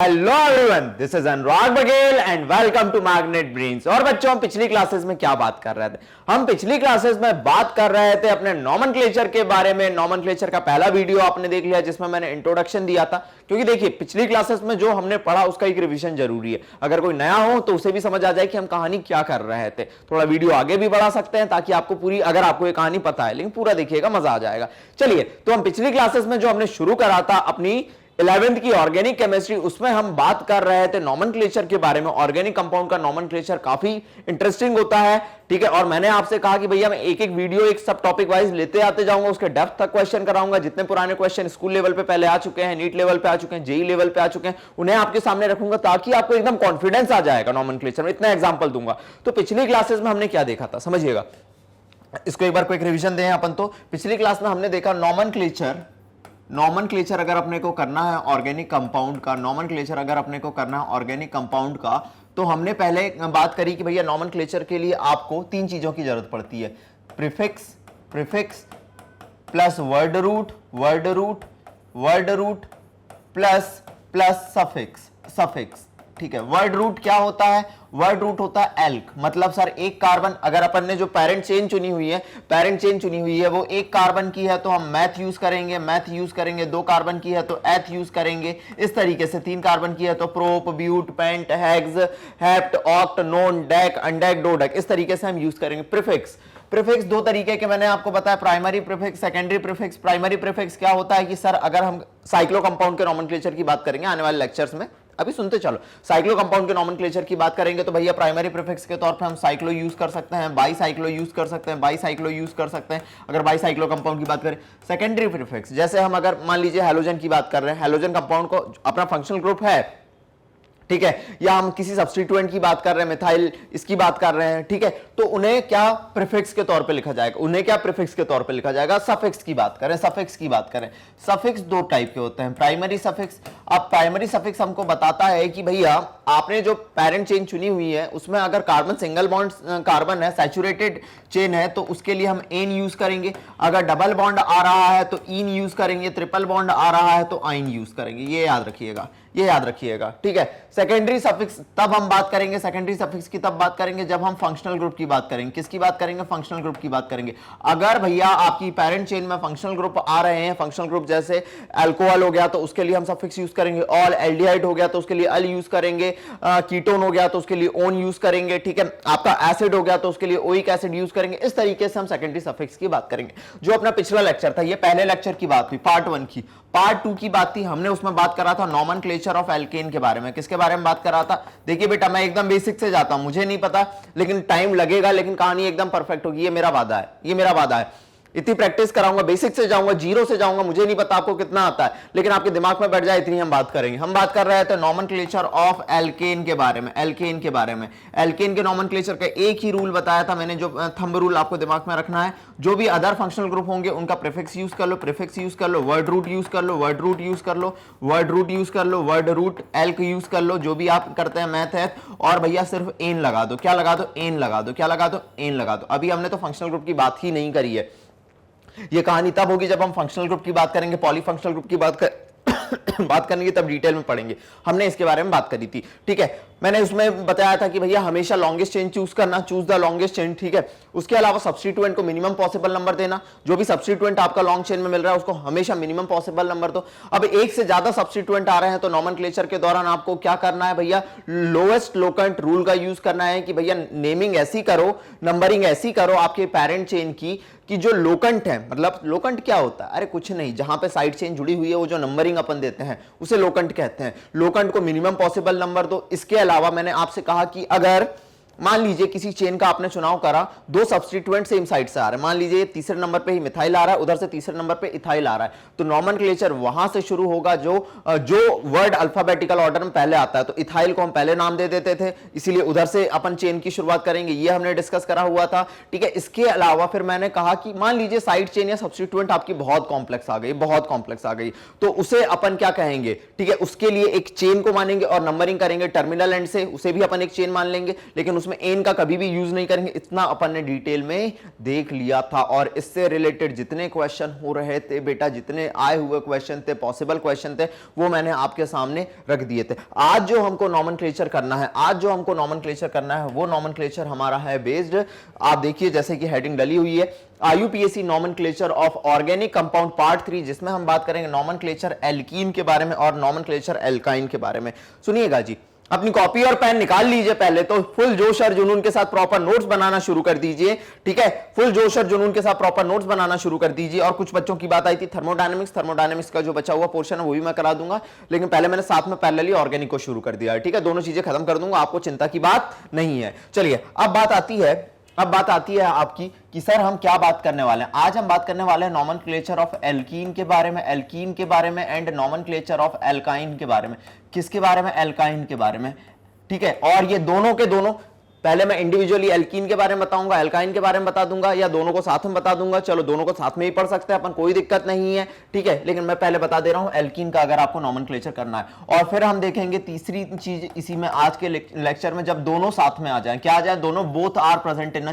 Hello everyone, this is Anurag Baghel and welcome to Magnet Brains. और बच्चों, हम पिछली क्लासेस में क्या बात कर रहे थे? हम पिछली क्लासेस में बात कर रहे थे अपने नॉमेनक्लेचर के बारे में। नॉमेनक्लेचर का पहला वीडियो आपने देख लिया जिसमें मैंने इंट्रोडक्शन दिया था, क्योंकि देखिए पिछली क्लासेस में जो हमने पढ़ा उसका एक रिवीजन जरूरी है। अगर कोई नया हो तो उसे भी समझ आ जाए कि हम कहानी क्या कर रहे थे। थोड़ा वीडियो आगे भी बढ़ा सकते हैं ताकि आपको पूरी, अगर आपको ये कहानी पता है, लेकिन पूरा देखिएगा, मजा आ जाएगा। चलिए, तो हम पिछली क्लासेस में जो हमने शुरू करा था अपनी 11th की ऑर्गेनिक केमिस्ट्री, उसमें हम बात कर रहे थे नॉमेनक्लेचर के बारे में। ऑर्गेनिक कंपाउंड का नॉमेनक्लेचर काफी इंटरेस्टिंग होता है, ठीक है। और मैंने आपसे कहा कि भैया मैं एक एक वीडियो एक सब टॉपिक वाइज लेते आते जाऊंगा, उसके डेप्थ तक क्वेश्चन कराऊंगा। जितने पुराने क्वेश्चन स्कूल लेवल पे पहले आ चुके हैं, नीट लेवल पे आ चुके हैं, जेई लेवल पे आ चुके हैं, उन्हें आपके सामने रखूंगा ताकि आपको एकदम कॉन्फिडेंस आ जाएगा नॉमेनक्लेचर में। इतना एग्जाम्पल दूंगा। तो पिछली क्लासेस में हमने क्या देखा था, समझिएगा। इसको एक बार क्विक रिविजन दें अपन। तो पिछली क्लास में हमने देखा नॉमेनक्लेचर अगर अपने को करना है ऑर्गेनिक कंपाउंड का, नॉमेनक्लेचर अगर अपने को करना है ऑर्गेनिक कंपाउंड का, तो हमने पहले बात करी कि भैया नॉमेनक्लेचर के लिए आपको तीन चीजों की जरूरत पड़ती है। Prefix plus word root plus suffix, ठीक है। वर्ड रूट क्या होता है? वर्ड रूट होता है एल्क, मतलब सर एक कार्बन, अगर अपन ने जो पेरेंट चेन चुनी हुई है वो एक कार्बन की है तो हम मैथ यूज करेंगे। दो कार्बन की है तो एथ यूज करेंगे। इस तरीके से तीन कार्बन की है तो prop, but, pent, hex, hept, oct, non, dec, undec, dodec, इस तरीके से हम यूज करेंगे। प्रीफिक्स दो तरीके के मैंने आपको बताया, primary prefix, secondary prefix. Primary prefix क्या होता है कि सर अगर हम साइक्लो कंपाउंड के नॉमेनक्लेचर की बात करेंगे आने वाले लेक्चर्स में, अभी सुनते चलो, साइक्लो कंपाउंड के नॉमेनक्लेचर की बात करेंगे तो भैया प्राइमरी प्रीफिक्स के तौर पे हम साइक्लो यूज कर सकते हैं, बाईसाइक्लो यूज कर सकते हैं, अगर बाईसाइक्लो कंपाउंड की बात करें। सेकेंडरी प्रीफिक्स, जैसे हम अगर मान लीजिए हैलोजन की बात कर रहे हैं, हैलोजन कंपाउंड को अपना फंक्शनल ग्रुप है, ठीक है, या हम किसी सब्स्टिट्यूएंट की बात कर रहे हैं, मिथाइल इसकी बात कर रहे हैं, ठीक है, तो उन्हें क्या प्रीफिक्स के तौर पे लिखा जाएगा, सफिक्स की बात करें। सफिक्स दो टाइप के होते हैं, प्राइमरी सफिक्स। अब प्राइमरी सफिक्स हमको बताता है कि भैया आपने जो पेरेंट चेन चुनी हुई है उसमें अगर कार्बन सिंगल बॉन्ड कार्बन है, सैचुरेटेड चेन है, तो उसके लिए हम एन यूज करेंगे। अगर डबल बॉन्ड आ रहा है तो इन यूज करेंगे, ट्रिपल बॉन्ड आ रहा है तो आइन यूज करेंगे। ये याद रखिएगा, ठीक है। सेकेंडरी सफिक्स तब हम बात करेंगे, सेकेंडरी सफिक्स की तब बात करेंगे जब हम फंक्शनल ग्रुप की बात करेंगे। किसकी बात करेंगे? फंक्शनल ग्रुप की बात करेंगे। अगर भैया आपकी पेरेंट चेन में फंक्शनल ग्रुप आ रहे हैं, फंक्शनल ग्रुप जैसे अल्कोहल हो गया तो उसके लिए हम सफिक्स यूज करेंगे, ऑल एल्डिहाइड हो गया तो उसके लिए अल यूज करेंगे, कीटोन हो गया तो उसके लिए ओन यूज करेंगे, ठीक है, आपका एसिड हो गया तो उसके लिए ओइक एसिड यूज करेंगे। इस तरीके से हम सेकेंडरी सफिक्स की बात करेंगे। जो अपना पिछला लेक्चर था, ये पहले लेक्चर की बात हुई, पार्ट 1 की। पार्ट 2 की बात थी, हमने उसमें बात करा था नॉमेनक्लेचर ऑफ एल्केन के बारे में। किसके बारे में बात करा था? देखिए बेटा, मैं एकदम बेसिक से जाता हूं, मुझे नहीं पता, लेकिन टाइम लगेगा, लेकिन कहानी एकदम परफेक्ट होगी, ये मेरा वादा है। इतनी प्रैक्टिस कराऊंगा, बेसिक से जाऊंगा, जीरो से जाऊंगा, मुझे नहीं पता आपको कितना आता है, लेकिन आपके दिमाग में बैठ जाए इतनी हम बात करेंगे। हम बात कर रहे थे नॉमेनक्लेचर ऑफ एल्केन के बारे में। एल्केन के नॉमेनक्लेचर का एक ही रूल बताया था मैंने, जो थंब रूल आपको दिमाग में रखना है। जो भी अदर फंक्शनल ग्रुप होंगे उनका प्रीफिक्स यूज कर लो, वर्ड रूट यूज कर लो, वर्ड रूट एल्क यूज कर लो, जो भी आप करते हैं मैथ है। और भैया सिर्फ एन लगा दो। क्या लगा दो? एन लगा दो। अभी हमने तो फंक्शनल ग्रुप की बात ही नहीं करी है। ये कहानी तब होगी जब हम फंक्शनल ग्रुप की बात करेंगे, पॉलीफंक्शनल ग्रुप की बात करेंगे, तब डिटेल में पढ़ेंगे। हमने इसके बारे में बात करी थी, ठीक है। मैंने उसमें बताया था कि भैया हमेशा लॉन्गेस्ट चेन चूज करना, चूज द लॉन्गेस्ट चेन, ठीक है। उसके अलावा सब्स्टिट्यूएंट को मिनिमम पॉसिबल नंबर देना। जो भी सब्स्टिट्यूएंट आपका लॉन्ग चेन में मिल रहा है उसको हमेशा मिनिमम पॉसिबल नंबर दो। अब एक से ज्यादा सब्स्टिट्यूएंट आ रहे हैं तो नॉमेनक्लेचर के दौरान आपको क्या करना है भैया? लोएस्ट लोकेंट रूल का यूज करना है कि भैया नेमिंग ऐसी करो, नंबरिंग ऐसी करो आपके पेरेंट चेन की कि जो लोकेंट है, मतलब लोकेंट क्या होता है? अरे कुछ नहीं, जहां पे साइड चेन जुड़ी हुई है वो जो नंबरिंग अपन देते हैं उसे लोकेंट कहते हैं। लोकेंट को मिनिमम पॉसिबल नंबर दो। इसके अलावा मैंने आपसे कहा कि अगर मान लीजिए किसी चेन का आपने चुनाव करा, दो सब्स्टिट्यूएंट सेम साइड से आ रहे हैं, मान लीजिए तीसरे नंबर पे ही मिथाइल आ रहा है, उधर से तीसरे नंबर पे इथाइल आ रहा है, तो नॉमेनक्लेचर वहां से शुरू होगा जो वर्ड अल्फाबेटिकल ऑर्डर में पहले आता है। तो इथाइल को हम पहले नाम दे देते थे, इसीलिए उधर से अपन चेन की शुरुआत करेंगे, ये हमने डिस्कस करा हुआ था, ठीक है। इसके अलावा फिर मैंने कहा कि मान लीजिए साइड चेन या सब्स्टिट्यूएंट आपकी बहुत कॉम्प्लेक्स आ गई, तो उसे अपन क्या कहेंगे, ठीक है। उसके लिए एक चेन को मानेंगे और नंबरिंग करेंगे टर्मिनल एंड से, उसे भी अपन एक चेन मान लेंगे, लेकिन उसमें में एन का कभी भी यूज नहीं करेंगे, इतना अपन ने डिटेल में देख लिया था। और इससे रिलेटेड जितने क्वेश्चन हो रहे थे बेटा, जितने आए हुए क्वेश्चन थे, पॉसिबल क्वेश्चन थे, वो मैंने आपके सामने रख दिए थे। आज जो हमको नॉमेनक्लेचर करना है, वो नॉमेनक्लेचर हमारा है बेस्ड, आप देखिए जैसे कि हेडिंग डली हुई है, IUPAC nomenclature of organic compound part 3, जिसमें हम बात करेंगे नॉमेनक्लेचर एल्कीन के बारे में और नॉमेनक्लेचर एल्काइन के बारे में। सुनिएगा जी, अपनी कॉपी और पेन निकाल लीजिए, पहले तो फुल जोश और जुनून के साथ प्रॉपर नोट्स बनाना शुरू कर दीजिए, ठीक है, फुल जोश और जुनून के साथ प्रॉपर नोट्स बनाना शुरू कर दीजिए। और कुछ बच्चों की बात आई थी थर्मोडायनेमिक्स का जो बचा हुआ पोर्शन है वो भी मैं करा दूंगा, लेकिन पहले मैंने साथ में पैरेलली ऑर्गेनिक को शुरू कर दिया है, ठीक है, दोनों चीजें खत्म कर दूंगा, आपको चिंता की बात नहीं है। चलिए अब बात आती है आपकी कि सर हम क्या बात करने वाले हैं। आज हम बात करने वाले हैं नॉमेनक्लेचर ऑफ एल्कीन के बारे में, एंड नॉमेनक्लेचर ऑफ एल्काइन के बारे में। किसके बारे में? एल्काइन के बारे में, ठीक है। और ये दोनों के दोनों, पहले मैं इंडिविजुअली एल्कीन के बारे में बताऊंगा, एल्काइन के बारे में बता दूंगा, या दोनों को साथ में बता दूंगा। चलो दोनों को साथ में ही पढ़ सकते हैं अपन, कोई दिक्कत नहीं है, ठीक है, लेकिन मैं पहले बता दे रहा हूं एल्कीन का अगर आपको नॉमेनक्लेचर करना है। और फिर हम देखेंगे तीसरी चीज इसी में आज के लेक्चर में, जब दोनों साथ में आ जाए, क्या आ जाए, दोनों both are present in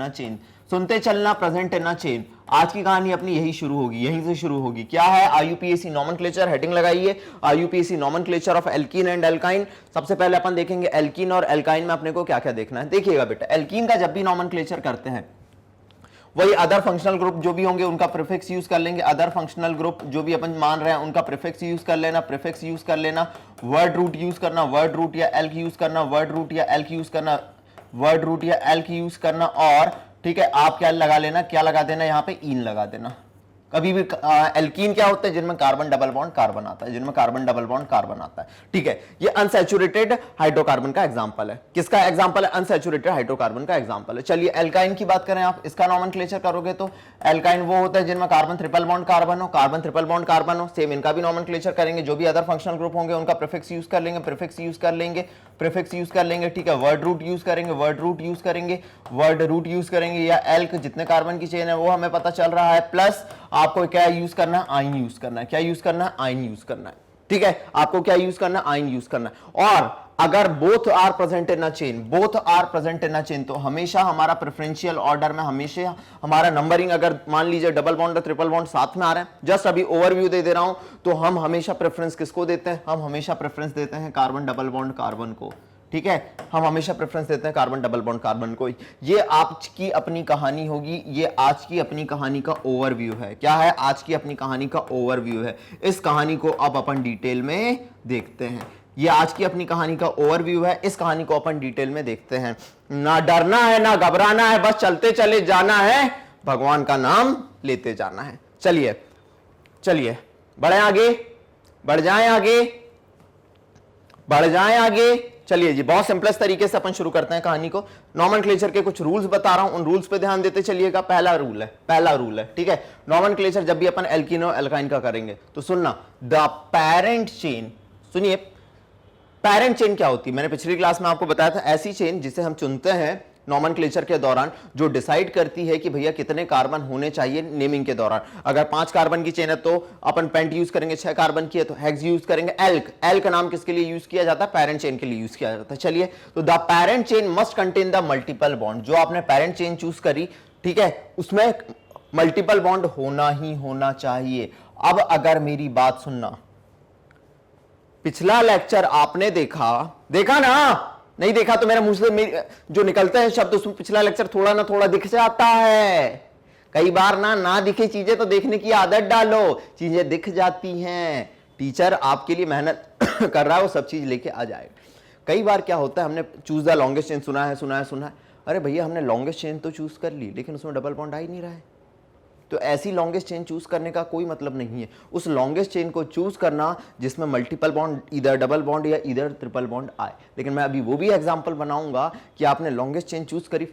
a chain, सुनते चलना, प्रेजेंट इन अ चेन। आज की कहानी अपनी यही शुरू होगी, यहीं से शुरू होगी। क्या है? आईयूपीएसी नॉमेनक्लेचर, हेडिंग लगाइए, IUPAC nomenclature of alkene and alkyne. सबसे पहले अपन देखेंगे एल्कीन और एल्काइन में अपने को क्या क्या देखना है। देखिएगा बेटा, एल्कीन का जब भी नॉमेनक्लेचर करते हैं, वही अदर फंक्शनल ग्रुप जो भी होंगे उनका प्रीफिक्स यूज कर लेंगे। अदर फंक्शनल ग्रुप जो भी अपन मान रहे हैं उनका प्रीफिक्स यूज कर लेना, वर्ड रूट यूज करना, वर्ड रूट या एल्क यूज करना, और ठीक है, आप क्या लगा देना, यहां पे इन लगा देना। कभी भी एल्कीन क्या होते हैं? जिनमें कार्बन डबल बॉन्ड कार्बन आता है, ठीक है। ये अनसैचुरेटेड हाइड्रोकार्बन का एग्जांपल है। किसका एग्जांपल है? अनसैचुरेटेड हाइड्रोकार्बन का एग्जांपल है। चलिए एल्काइन की बात करें, आप इसका नॉमेनक्लेचर करोगे तो एल्काइन वो होता है जिनमें कार्बन ट्रिपल बॉन्ड कार्बन हो, सेम इनका भी नॉमेनक्लेचर करेंगे। जो भी अदर फंक्शनल ग्रुप होंगे उनका प्रीफिक्स यूज कर लेंगे, ठीक है। वर्ड रूट यूज करेंगे, या एल्क जितने कार्बन की चेन है वो हमें पता चल रहा है, प्लस आपको क्या यूज करना है? आइन यूज करना है। ठीक है, आपको क्या यूज करना है? आइन यूज करना है। और अगर both are present in a chain, तो हमेशा हमारा प्रेफरेंशियल ऑर्डर में, हमेशा हमारा नंबरिंग, अगर मान लीजिए डबल बॉन्ड और ट्रिपल बॉन्ड साथ में आ रहे हैं, जस्ट अभी ओवरव्यू दे रहा हूं, तो हम हमेशा प्रेफरेंस किसको देते हैं? हम हमेशा प्रेफरेंस देते हैं कार्बन डबल बॉन्ड कार्बन को, ठीक है। हम हमेशा प्रेफरेंस देते हैं कार्बन डबल बॉन्ड कार्बन को। ये आज की अपनी कहानी होगी, ये आज की अपनी कहानी का ओवरव्यू है। क्या है? आज की अपनी कहानी का ओवरव्यू है। इस कहानी को अब अपन डिटेल में देखते हैं। ये आज की अपनी कहानी का ओवरव्यू है, इस कहानी को अपन डिटेल में देखते हैं। ना डरना है, ना घबराना है, बस चलते चले जाना है, भगवान का नाम लेते जाना है। चलिए बढ़ जाएं आगे। चलिए जी, बहुत सिंपलेस्ट तरीके से अपन शुरू करते हैं कहानी को। नॉमेनक्लेचर के कुछ रूल्स बता रहा हूं, उन रूल्स पे ध्यान देते चलिएगा। पहला रूल है, ठीक है। नॉमेनक्लेचर जब भी अपन एल्कीन और एल्काइन का करेंगे तो सुनना, द पैरेंट चेन, सुनिए, पैरेंट चेन क्या होती है? मैंने पिछली क्लास में आपको बताया था, ऐसी चेन जिसे हम चुनते हैं नॉमेनक्लेचर के दौरान, जो डिसाइड करती है कि भैया कितने कार्बन होने चाहिए नेमिंग के दौरान। अगर 5 कार्बन की चेन है तो अपन पेंट यूज करेंगे, 6 कार्बन की है तो हेक्स यूज करेंगे। एल्क नाम किसके लिए यूज किया जाता है? पेरेंट चेन के लिए यूज किया जाता है। चलिए, तो the parent chain must contain the multiple bond. जो आपने पेरेंट चेन चूज करी, ठीक है, उसमें मल्टीपल बॉन्ड होना ही होना चाहिए। अब अगर मेरी बात सुनना, पिछला लेक्चर आपने देखा ना? नहीं देखा तो मेरे मुंह से जो निकलते हैं शब्द, उसमें पिछला लेक्चर थोड़ा ना थोड़ा दिख जाता है। कई बार ना दिखे चीजें तो देखने की आदत डालो, चीजें दिख जाती हैं। टीचर आपके लिए मेहनत कर रहा है, वो सब चीज लेके आ जाएगा। कई बार क्या होता है, हमने चूज द लॉन्गेस्ट चेन सुना है, अरे भैया हमने लॉन्गेस्ट चेन तो चूज कर ली, लेकिन उसमें डबल बॉन्ड आ ही नहीं रहा है। तो ऐसी लॉन्गेस्ट चेन चूज करने का कोई मतलब नहीं है। उस लॉन्गेस्ट चेन को चूज करना जिसमें मल्टीपल बॉन्ड, इधर डबल बॉन्ड या इधर ट्रिपल बॉन्ड आए। लेकिन मैं अभी वो भी एग्जांपल बनाऊंगा कि आपने लॉन्गेस्ट चेन चूज करी,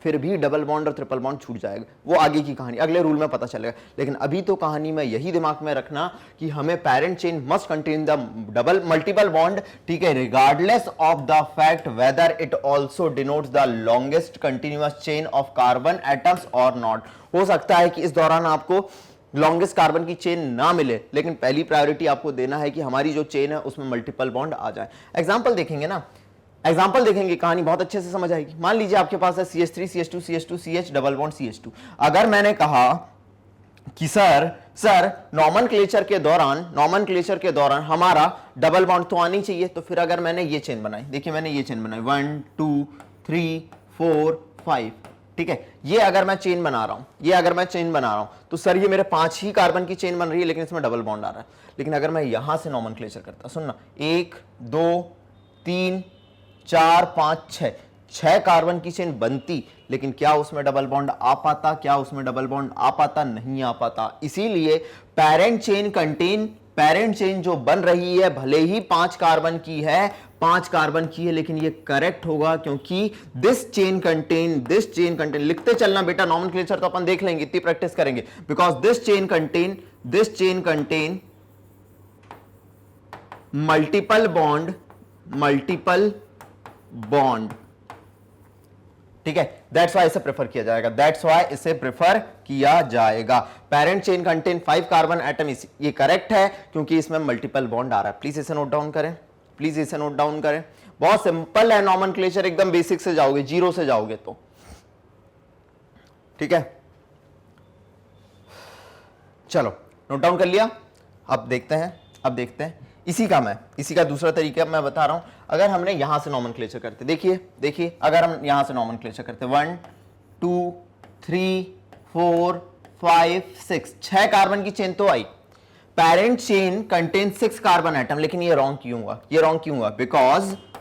फिर भी डबल बॉन्ड और ट्रिपल बॉन्ड छूट जाएगा। वो आगे की कहानी, अगले रूल में पता चलेगा। लेकिन अभी तो कहानी में यही दिमाग में रखना कि हमें parent chain must contain the multiple bond, ठीक है, regardless of the fact whether it also denotes the longest continuous chain of carbon atoms और नॉट। हो सकता है कि इस दौरान आपको लॉन्गेस्ट कार्बन की चेन ना मिले, लेकिन पहली प्रायोरिटी आपको देना है कि हमारी जो चेन है उसमें मल्टीपल बॉन्ड आ जाए। एग्जांपल देखेंगे ना, एग्जांपल देखेंगे, कहानी बहुत अच्छे से समझ आएगी। मान लीजिए आपके पास है CH3 CH2 CH2 CH double bond CH2। अगर मैंने कहा कि सर नॉमेनक्लेचर के दौरान हमारा डबल बॉन्ड तो आनी चाहिए, तो फिर अगर मैंने ये चेन बनाई, देखिए मैंने ये चेन बनाई 1 2 3 4 5, ठीक है, ये अगर मैं चेन बना रहा हूं तो सर ये मेरे 5 ही कार्बन की चेन बन रही है, लेकिन इसमें डबल बॉन्ड आ रहा है। लेकिन अगर मैं यहां से नॉमेनक्लेचर करता, सुनना, 1 2 3 4 5 6 कार्बन की चेन बनती, लेकिन क्या उसमें डबल बॉन्ड आ पाता? नहीं आ पाता। इसीलिए पेरेंट चेन जो बन रही है भले ही 5 कार्बन की है, लेकिन ये करेक्ट होगा, क्योंकि दिस चेन कंटेन, लिखते चलना बेटा, नॉमेनक्लेचर तो अपन देख लेंगे, इतनी प्रैक्टिस करेंगे। Because this chain contain multiple bond, ठीक है, दैट्स वाई इसे प्रेफर किया जाएगा। Parent chain contain 5 carbon atom, ये करेक्ट है क्योंकि इसमें मल्टीपल बॉन्ड आ रहा है। प्लीज इसे नोट डाउन करें, बहुत सिंपल है नॉमेनक्लेचर, एकदम बेसिक से जाओगे, 0 से जाओगे तो, ठीक है। चलो नोट डाउन कर लिया। अब देखते हैं इसी का दूसरा तरीका मैं बता रहा हूं। अगर हमने यहां से नॉमेनक्लेचर करते, देखिए अगर हम यहां से नॉमेनक्लेचर करते 1 2 3 4 5 6 कार्बन की चेन तो आई, parent chain contain 6 carbon atom, लेकिन ये रॉन्ग क्यों हुआ?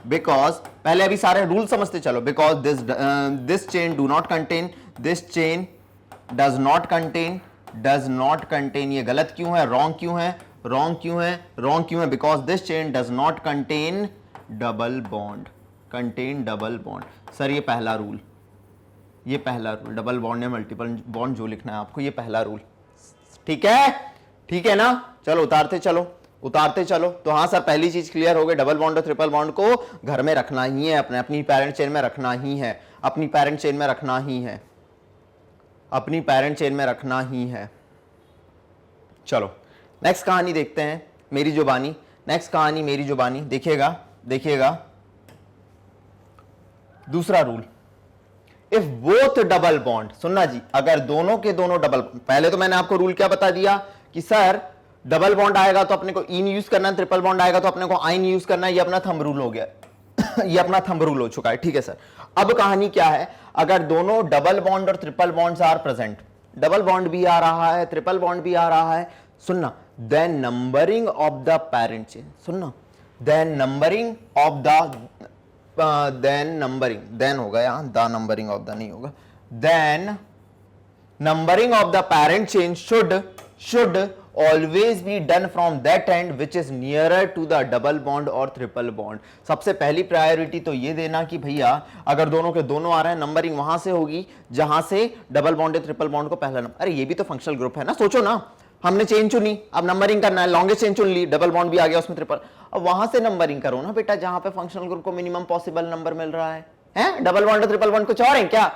बिकॉज पहले अभी सारे रूल समझते चलो। Because this chain does not contain, ये गलत क्यों है? रॉन्ग क्यों है? Because this chain does not contain double bond. Sir ये पहला रूल, डबल बॉन्ड या मल्टीपल बॉन्ड जो लिखना है आपको, ये पहला रूल, ठीक है ना। चलो उतारते चलो। तो हाँ सर, पहली चीज क्लियर हो गई, डबल बॉन्ड और ट्रिपल बॉन्ड को घर में रखना ही है, अपनी पेरेंट चेन में रखना ही है। चलो नेक्स्ट कहानी देखते हैं, मेरी जुबानी। देखिएगा दूसरा rule, if both double bond, सुनना जी, अगर दोनों के दोनों डबल, पहले तो मैंने आपको रूल क्या बता दिया कि सर डबल बॉन्ड आएगा तो अपने को इन यूज करना है, ट्रिपल बॉन्ड आएगा तो अपने को आइन यूज करना है। ये अपना थंब रूल हो गया ये अपना थंब रूल हो चुका है, ठीक है सर। अब कहानी क्या है, अगर दोनों डबल बॉन्ड और triple bonds are present, double bond भी आ रहा है, ट्रिपल बॉन्ड भी आ रहा है, सुनना, then numbering of the parent chain, सुनना, देन नंबरिंग होगा यहां, द नंबरिंग ऑफ द नहीं होगा, then numbering of the parent chain should always be done from that end which is nearer to the double bond or triple bond। सबसे पहली priority तो ये देना कि भैया अगर दोनों के दोनों आ रहे हैं, नंबरिंग वहां से होगी जहां से डबल बॉन्ड या ट्रिपल बॉन्ड को पहला नंबर। अरे ये भी तो फंक्शनल ग्रुप है ना, सोचो ना, हमने चेन चुनी, अब नंबरिंग करना है, लॉन्गेस्ट चेन चुन ली, डबल बॉन्ड भी आ गया उसमें, ट्रिपल, अब वहां से नंबरिंग करो ना बेटा, जहां पे फंक्शनल ग्रुप को मिनिमम पॉसिबल नंबर मिल रहा है। डबल बॉन्ड और ट्रिपल बॉन्ड कुछ और है क्या?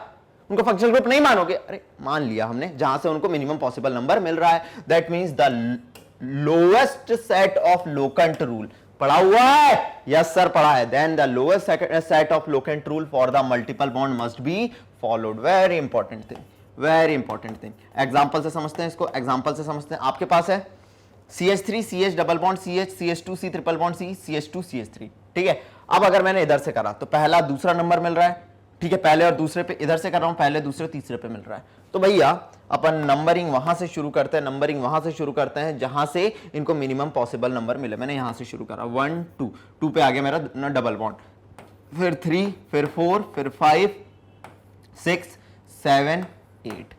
उनको फंक्शनल ग्रुप नहीं मानोगे? अरे मान लिया हमने, जहां से उनको मिनिमम पॉसिबल नंबर मिल रहा है, that means the lowest set of locant rule. पढ़ा हुआ है? यस सर पढ़ा है। Then the lowest set of locant rule for the multiple bond must be followed. Very important thing. Example से समझते हैं इसको, आपके पास है CH3 CH double bond CH, CH2 C triple bond C, CH2 CH3, ठीक है। अब अगर मैंने इधर से करा तो पहला दूसरा नंबर मिल रहा है, ठीक है, पहले और दूसरे पे, इधर से कर रहा हूं पहले दूसरे तीसरे पे मिल रहा है, तो भैया अपन नंबरिंग वहां से शुरू करते हैं जहां से इनको मिनिमम पॉसिबल नंबर मिले। मैंने यहां से शुरू करा 1 2 पे आ गया मेरा डबल बॉन्ड, फिर 3, फिर 4, फिर 5, 6, 7, 8,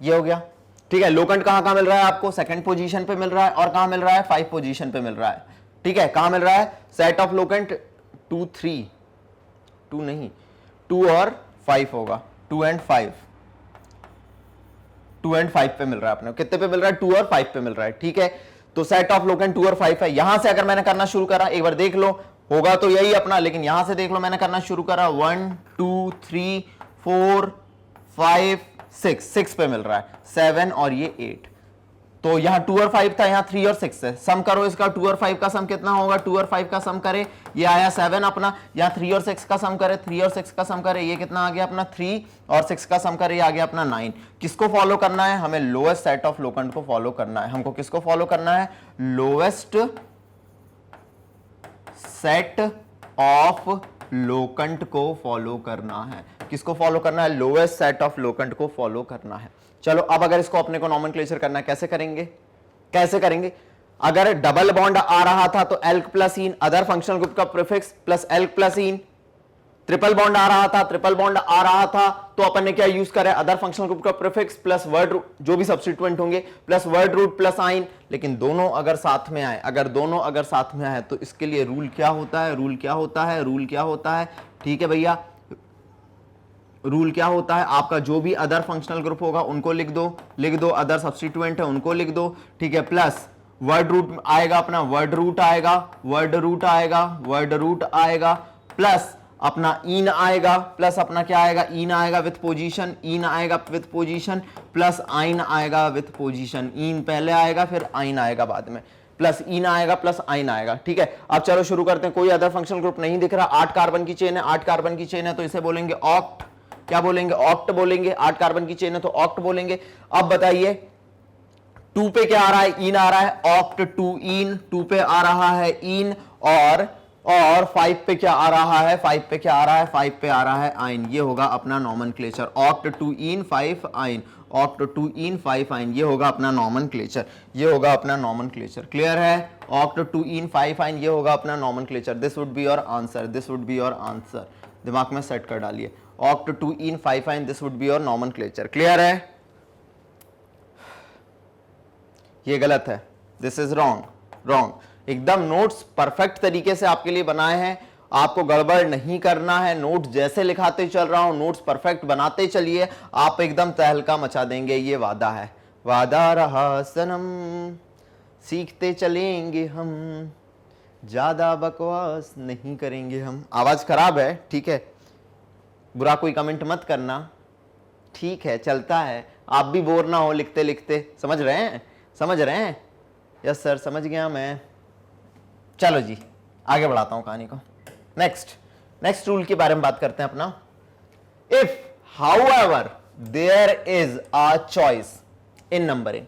ये हो गया, ठीक है। लोकेंट कहां मिल रहा है आपको? सेकंड पोजीशन पे मिल रहा है, और कहां मिल रहा है? 5 पोजीशन पे मिल रहा है, ठीक है। कहां मिल रहा है? सेट ऑफ लोकेंट 2 3, 2 नहीं, 2 और 5 होगा, 2 एंड 5 पे मिल रहा है अपने, कितने पे मिल रहा है? 2 और 5 पे मिल रहा है, ठीक है। तो सेट ऑफ लोकेंट 2 और 5 है। यहां से अगर मैंने करना शुरू करा, एक बार देख लो, होगा तो यही अपना, लेकिन यहां से देख लो, मैंने करना शुरू करा 1 2 3 4 5 6 पे मिल रहा है, 7 और ये 8, तो यहाँ 2 और 5 था, यहाँ 3 और 6 है। सम करो इसका, 2 और 5 का सम कितना होगा, 2 और 5 का सम करे ये आया 7 अपना, यहाँ 3 और 6 का सम करे, 3 और 6 का सम करे ये कितना आ गया अपना 3 और 6 का सम करे ये आ गया अपना 9। किसको फॉलो करना है, हमें लोएस्ट सेट ऑफ लोकेंट को फॉलो करना है। हमको किसको फॉलो करना है, लोएस्ट सेट ऑफ लोकेंट को फॉलो करना है। किसको फॉलो करना है, लोएस्ट सेट ऑफ लोकेंट को फॉलो करना है। चलो अब अगर इसको अपने को नॉमेनक्लेचर करना है, कैसे करेंगे, कैसे करेंगे। अगर डबल बॉन्ड आ रहा था तो एल्क प्लस इन, अदर फंक्शनल ग्रुप का प्रीफिक्स प्लस एल्क प्लस इन। ट्रिपल बॉन्ड आ रहा था, ट्रिपल बॉन्ड आ रहा था तो अपन ने क्या यूज करा, अदर फंक्शनल ग्रुप का प्रीफिक्स प्लस वर्ड रूट, जो भी सब्स्टिट्यूएंट होंगे, प्लस वर्ड रूट प्लस आइन। लेकिन दोनों अगर साथ में आए, अगर दोनों अगर साथ में आए तो इसके लिए रूल क्या होता है, रूल क्या होता है, रूल क्या होता है, ठीक है भैया, रूल क्या होता है, आपका जो भी अदर फंक्शनल ग्रुप होगा उनको लिख दो, अदर सब्स्टिट्यूएंट है उनको लिख दो, ठीक है, प्लस वर्ड रूट आएगा अपना, वर्ड रूट आएगा, वर्ड रूट आएगा, वर्ड रूट आएगा, प्लस अपना इन आएगा, प्लस अपना क्या आएगा, इन आएगा विथ पोजीशन, इन आएगा विथ पोजीशन, प्लस आइन आएगा विथ पोजीशन। इन पहले आएगा फिर आइन आएगा बाद में, प्लस इन आएगा प्लस आइन आएगा, ठीक है। अब चलो शुरू करते हैं। कोई अदर फंक्शनल ग्रुप नहीं दिख रहा, 8 कार्बन की चेन है, 8 कार्बन की चेन है तो इसे बोलेंगे ऑक्ट, क्या बोलेंगे, ऑक्ट बोलेंगे। 8 कार्बन की चेन है तो ऑक्ट बोलेंगे। अब बताइए 2 पे क्या आ रहा है, इन आ रहा है, ऑक्ट 2 इन, 2 पे आ रहा है इन, और 5 पे क्या आ रहा है, 5 पे क्या आ रहा है, 5 पे आ रहा है आइन। ये होगा अपना नॉमेनक्लेचर, ऑक्ट 2 इन 5 आइन, ऑक्ट 2 इन 5 आइन, ये होगा अपना नॉमेनक्लेचर, ये होगा अपना नॉमेनक्लेचर। क्लियर है, ऑक्ट 2 इन 5 आइन, ये होगा अपना nomenclature. This would be your answer, this would be your answer, दिमाग में सेट कर डालिए, ऑक्ट 2 इन 5 आइन, this would be your nomenclature. Clear है, ये गलत है, दिस इज रॉन्ग, रॉन्ग। एकदम नोट्स परफेक्ट तरीके से आपके लिए बनाए हैं, आपको गड़बड़ नहीं करना है। नोट जैसे लिखाते चल रहा हूं, नोट्स परफेक्ट बनाते चलिए, आप एकदम तहलका मचा देंगे, ये वादा है, वादा रहा सनम, सीखते चलेंगे हम, ज्यादा बकवास नहीं करेंगे हम। आवाज खराब है, ठीक है, बुरा कोई कमेंट मत करना, ठीक है, चलता है, आप भी बोर ना हो लिखते लिखते। समझ रहे हैं, समझ रहे हैं, यस सर समझ गया मैं। चलो जी आगे बढ़ाता हूं कहानी को। नेक्स्ट रूल के बारे में बात करते हैं अपना। If however there is a choice in numbering,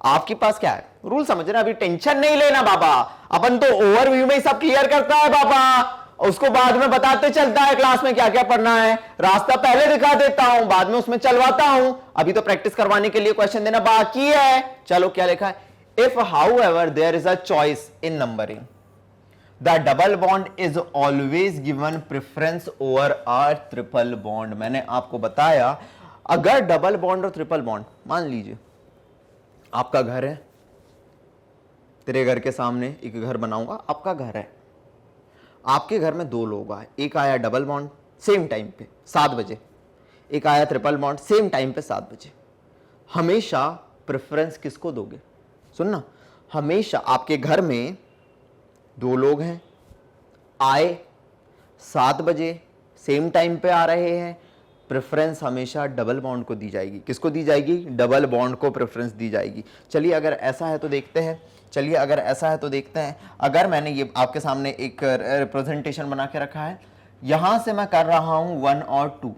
आपके पास क्या है, रूल समझ रहे, अभी टेंशन नहीं लेना बाबा, अपन तो ओवरव्यू में ही सब क्लियर करता है बाबा, उसको बाद में बताते चलता है क्लास में क्या क्या पढ़ना है, रास्ता पहले दिखा देता हूं, बाद में उसमें चलवाता हूं, अभी तो प्रैक्टिस करवाने के लिए क्वेश्चन देना बाकी है। चलो क्या लिखा है, if however there is a choice in numbering, the double bond is always given preference over a triple bond. मैंने आपको बताया अगर डबल बॉन्ड और ट्रिपल बॉन्ड, मान लीजिए आपका घर है, तेरे घर के सामने एक घर बनाऊंगा, आपका घर है, आपके घर में 2 लोग आए, एक आया डबल बॉन्ड सेम टाइम पे 7 बजे, एक आया ट्रिपल बॉन्ड सेम टाइम पे 7 बजे। हमेशा प्रेफरेंस किसको दोगे, सुनना, हमेशा आपके घर में 2 लोग हैं, आए 7 बजे सेम टाइम पे आ रहे हैं, प्रेफरेंस हमेशा डबल बॉन्ड को दी जाएगी। किसको दी जाएगी, डबल बॉन्ड को प्रेफरेंस दी जाएगी। चलिए अगर ऐसा है तो देखते हैं, चलिए अगर ऐसा है तो देखते हैं। अगर मैंने ये आपके सामने एक रिप्रेजेंटेशन बना के रखा है, यहां से मैं कर रहा हूं 1 और 2,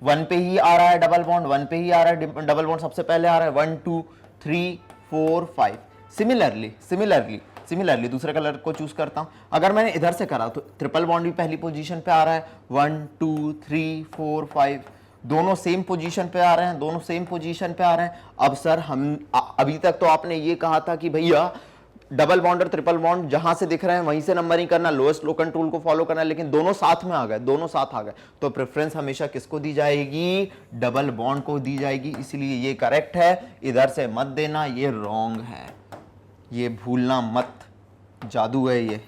1 पे ही आ रहा है डबल बॉन्ड, 1 पे ही आ रहा है डबल बॉन्ड, सबसे पहले आ रहा है 1 2 3 4 5। सिमिलरली दूसरे कलर को चूज करता हूं। अगर मैंने इधर से करा तो ट्रिपल बॉन्ड भी पहली पोजीशन पे आ रहा है, 1 2 3 4 5, दोनों सेम पोजीशन पे आ रहे हैं, दोनों सेम पोजीशन पे आ रहे हैं। अब सर हम अभी तक तो आपने ये कहा था कि भैया डबल बॉन्ड और ट्रिपल बॉन्ड जहां से दिख रहे हैं वहीं से नंबरिंग करना, लोएस्ट लोकेंट रूल को फॉलो करना, लेकिन दोनों साथ में आ गए, दोनों साथ आ गए, तो प्रेफरेंस हमेशा किसको दी जाएगी, डबल बॉन्ड को दी जाएगी। इसलिए ये करेक्ट है, इधर से मत देना, ये रॉन्ग है, ये भूलना मत, जादू है ये,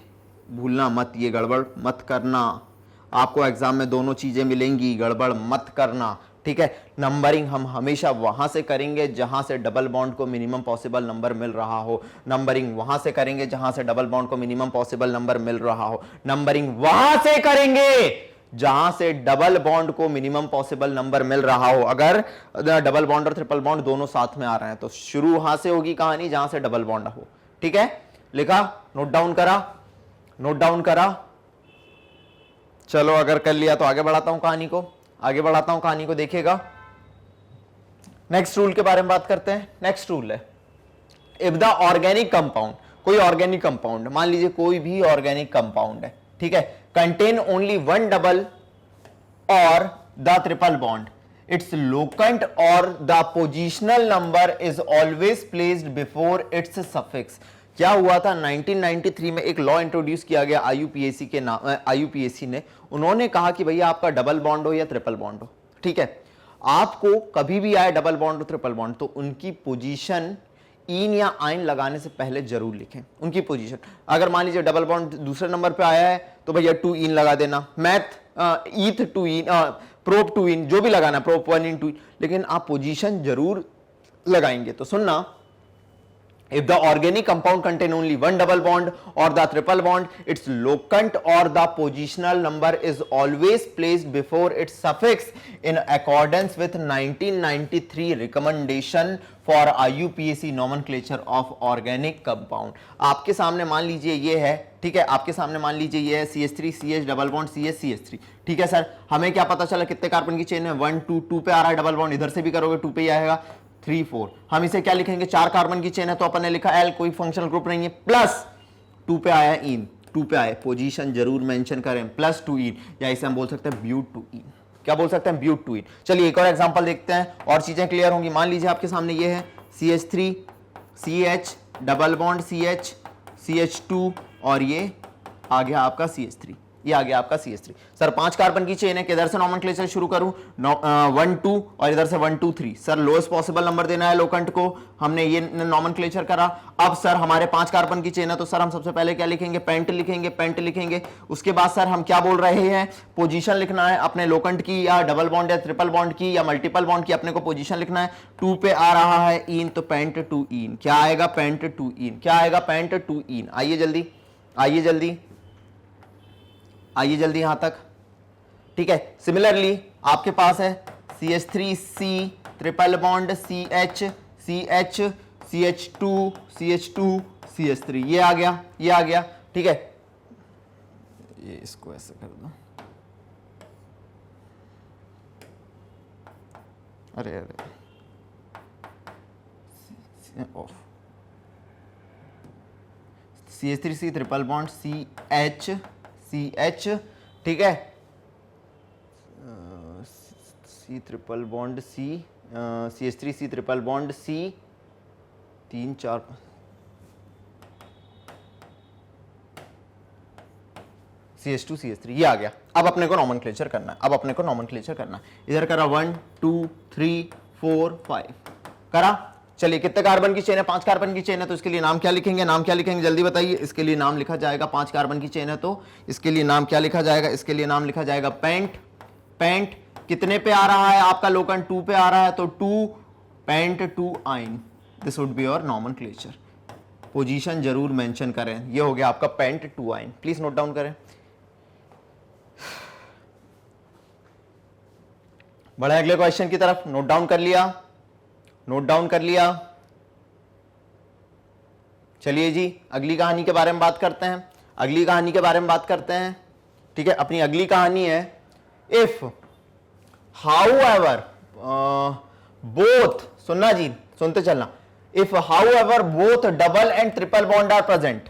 भूलना मत, ये गड़बड़ मत करना। आपको एग्जाम में दोनों चीजें मिलेंगी, गड़बड़ मत करना, ठीक है। नंबरिंग हम हमेशा वहां से करेंगे जहां से डबल बॉन्ड को मिनिमम पॉसिबल नंबर मिल रहा हो, नंबरिंग वहां से करेंगे जहां से डबल बॉन्ड को मिनिमम पॉसिबल नंबर मिल रहा हो, नंबरिंग वहां से करेंगे जहां से डबल बॉन्ड को मिनिमम पॉसिबल नंबर मिल रहा हो। अगर डबल बॉन्ड और ट्रिपल बॉन्ड दोनों साथ में आ रहे हैं तो शुरू वहां से होगी कहानी जहां से डबल बॉन्ड हो। ठीक है, लिखा, नोट डाउन करा, नोट डाउन करा। चलो अगर कर लिया तो आगे बढ़ाता हूं कहानी को, आगे बढ़ाता हूं कहानी को, देखिएगा। नेक्स्ट रूल के बारे में बात करते हैं। नेक्स्ट रूल है, इफ द ऑर्गेनिक कंपाउंड, कोई ऑर्गेनिक कंपाउंड, मान लीजिए कोई भी ऑर्गेनिक कंपाउंड है, ठीक है, contain only one double or the triple bond, its locant or the positional number is always placed before its suffix. क्या हुआ था 1993 में एक लॉ इंट्रोड्यूस किया गया आईयूपीएसी के नाम, आईयूपीएसी ने, उन्होंने कहा कि भैया आपका डबल बॉन्ड हो या ट्रिपल बॉन्ड हो, ठीक है, आपको कभी भी आए डबल बॉन्ड और ट्रिपल बॉन्ड तो उनकी पोजीशन इन या आइन लगाने से पहले जरूर लिखें उनकी पोजीशन। अगर मान लीजिए डबल बॉन्ड दूसरे नंबर पे आया है तो भैया 2 इन लगा देना, मैथ ईथ 2 इन, प्रोप 2 इन, जो भी लगाना, प्रोप 1 इन 2, लेकिन आप पोजीशन जरूर लगाएंगे। तो सुनना, if the organic compound contain only one double bond or the triple bond, its locant or the positional number is always placed before its suffix in accordance with 1993 recommendation for IUPAC nomenclature of organic compound। आपके सामने मान लीजिए ये है, ठीक है, आपके सामने मान लीजिए ये है CH3 CH double bond CH CH3, ठीक है सर, हमें क्या पता चला कितने कार्बन की चेन है, 1 2 2 पे आ रहा है डबल बॉन्ड, इधर से भी करोगे 2 पे ही आएगा, 3 4, हम इसे क्या लिखेंगे, 4 कार्बन की चेन है तो अपन ने लिखा L, कोई फंक्शनल ग्रुप नहीं है, प्लस 2 पे आया इन, 2 पे आए, पोजीशन जरूर मेंशन करें, प्लस 2 इन, या इसे हम बोल सकते हैं ब्यूट 2 इन। क्या बोल सकते हैं, ब्यूट 2 इन। चलिए एक और एग्जांपल देखते हैं और चीजें क्लियर होंगी। मान लीजिए आपके सामने ये है CH3 CH double bond CH CH2 और ये आ गया आपका CH3, ये आ गया आपका CH3। सर 5 कार्बन की चेन है, किधर से नॉमेनक्लेचर शुरू करूं, 1 2 और इधर से 1 2 3। सर लोएस्ट पॉसिबल नंबर देना है लोकेंट को, हमने ये नॉमेनक्लेचर करा। अब सर हमारे 5 कार्बन की चेन है तो सर हम सबसे पहले क्या लिखेंगे, पेंट लिखेंगे, पेंट लिखेंगे। उसके बाद सर हम क्या बोल रहे हैं, पोजीशन लिखना है अपने लोकेंट की, या डबल बॉन्ड या ट्रिपल बॉन्ड की या मल्टीपल बॉन्ड की, अपने को पोजीशन लिखना है। 2 पे आ रहा है इन तो पेंट 2 इन, क्या आएगा, पेंट 2 इन, क्या आएगा, पेंट 2 इन। आइए जल्दी, आइए जल्दी, आइए जल्दी यहां तक, ठीक है। सिमिलरली आपके पास है CH3C triple bond CH CH CH2 CH2 CH3, ये आ गया, ये आ गया, ठीक है। ये इसको ऐसे कर दो, अरे अरे of, CH3C triple bond CH CH, ठीक है, C triple bond C CH3C triple bond C 3 4 CH2 CH3, ये आ गया। अब अपने को नॉमेनक्लेचर करना है, अब अपने को नॉमेनक्लेचर करना है। इधर करा 1 2 3 4 5 करा। चलिए कितने कार्बन की चेन है, 5 कार्बन की चेन है तो इसके लिए नाम क्या लिखेंगे, नाम क्या लिखेंगे जल्दी बताइए। इसके लिए नाम लिखा जाएगा, 5 कार्बन की चेन है तो इसके लिए नाम क्या लिखा जाएगा, इसके लिए नाम लिखा जाएगा पेंट। पेंट कितने पे आ रहा है आपका लोकेंट, 2 पे आ रहा है तो 2 पेंट 2 आइन, this would be your nomenclature. Position जरूर मेंशन करें, ये हो गया आपका पेंट 2 आइन, प्लीज नोट डाउन करें। बढ़े अगले क्वेश्चन की तरफ, नोट डाउन कर लिया, नोट डाउन कर लिया। चलिए जी अगली कहानी के बारे में बात करते हैं, अगली कहानी के बारे में बात करते हैं, ठीक है। अपनी अगली कहानी है, इफ हाउएवर बोथ, सुनना जी, सुनते चलना, if however both double and triple bond are present,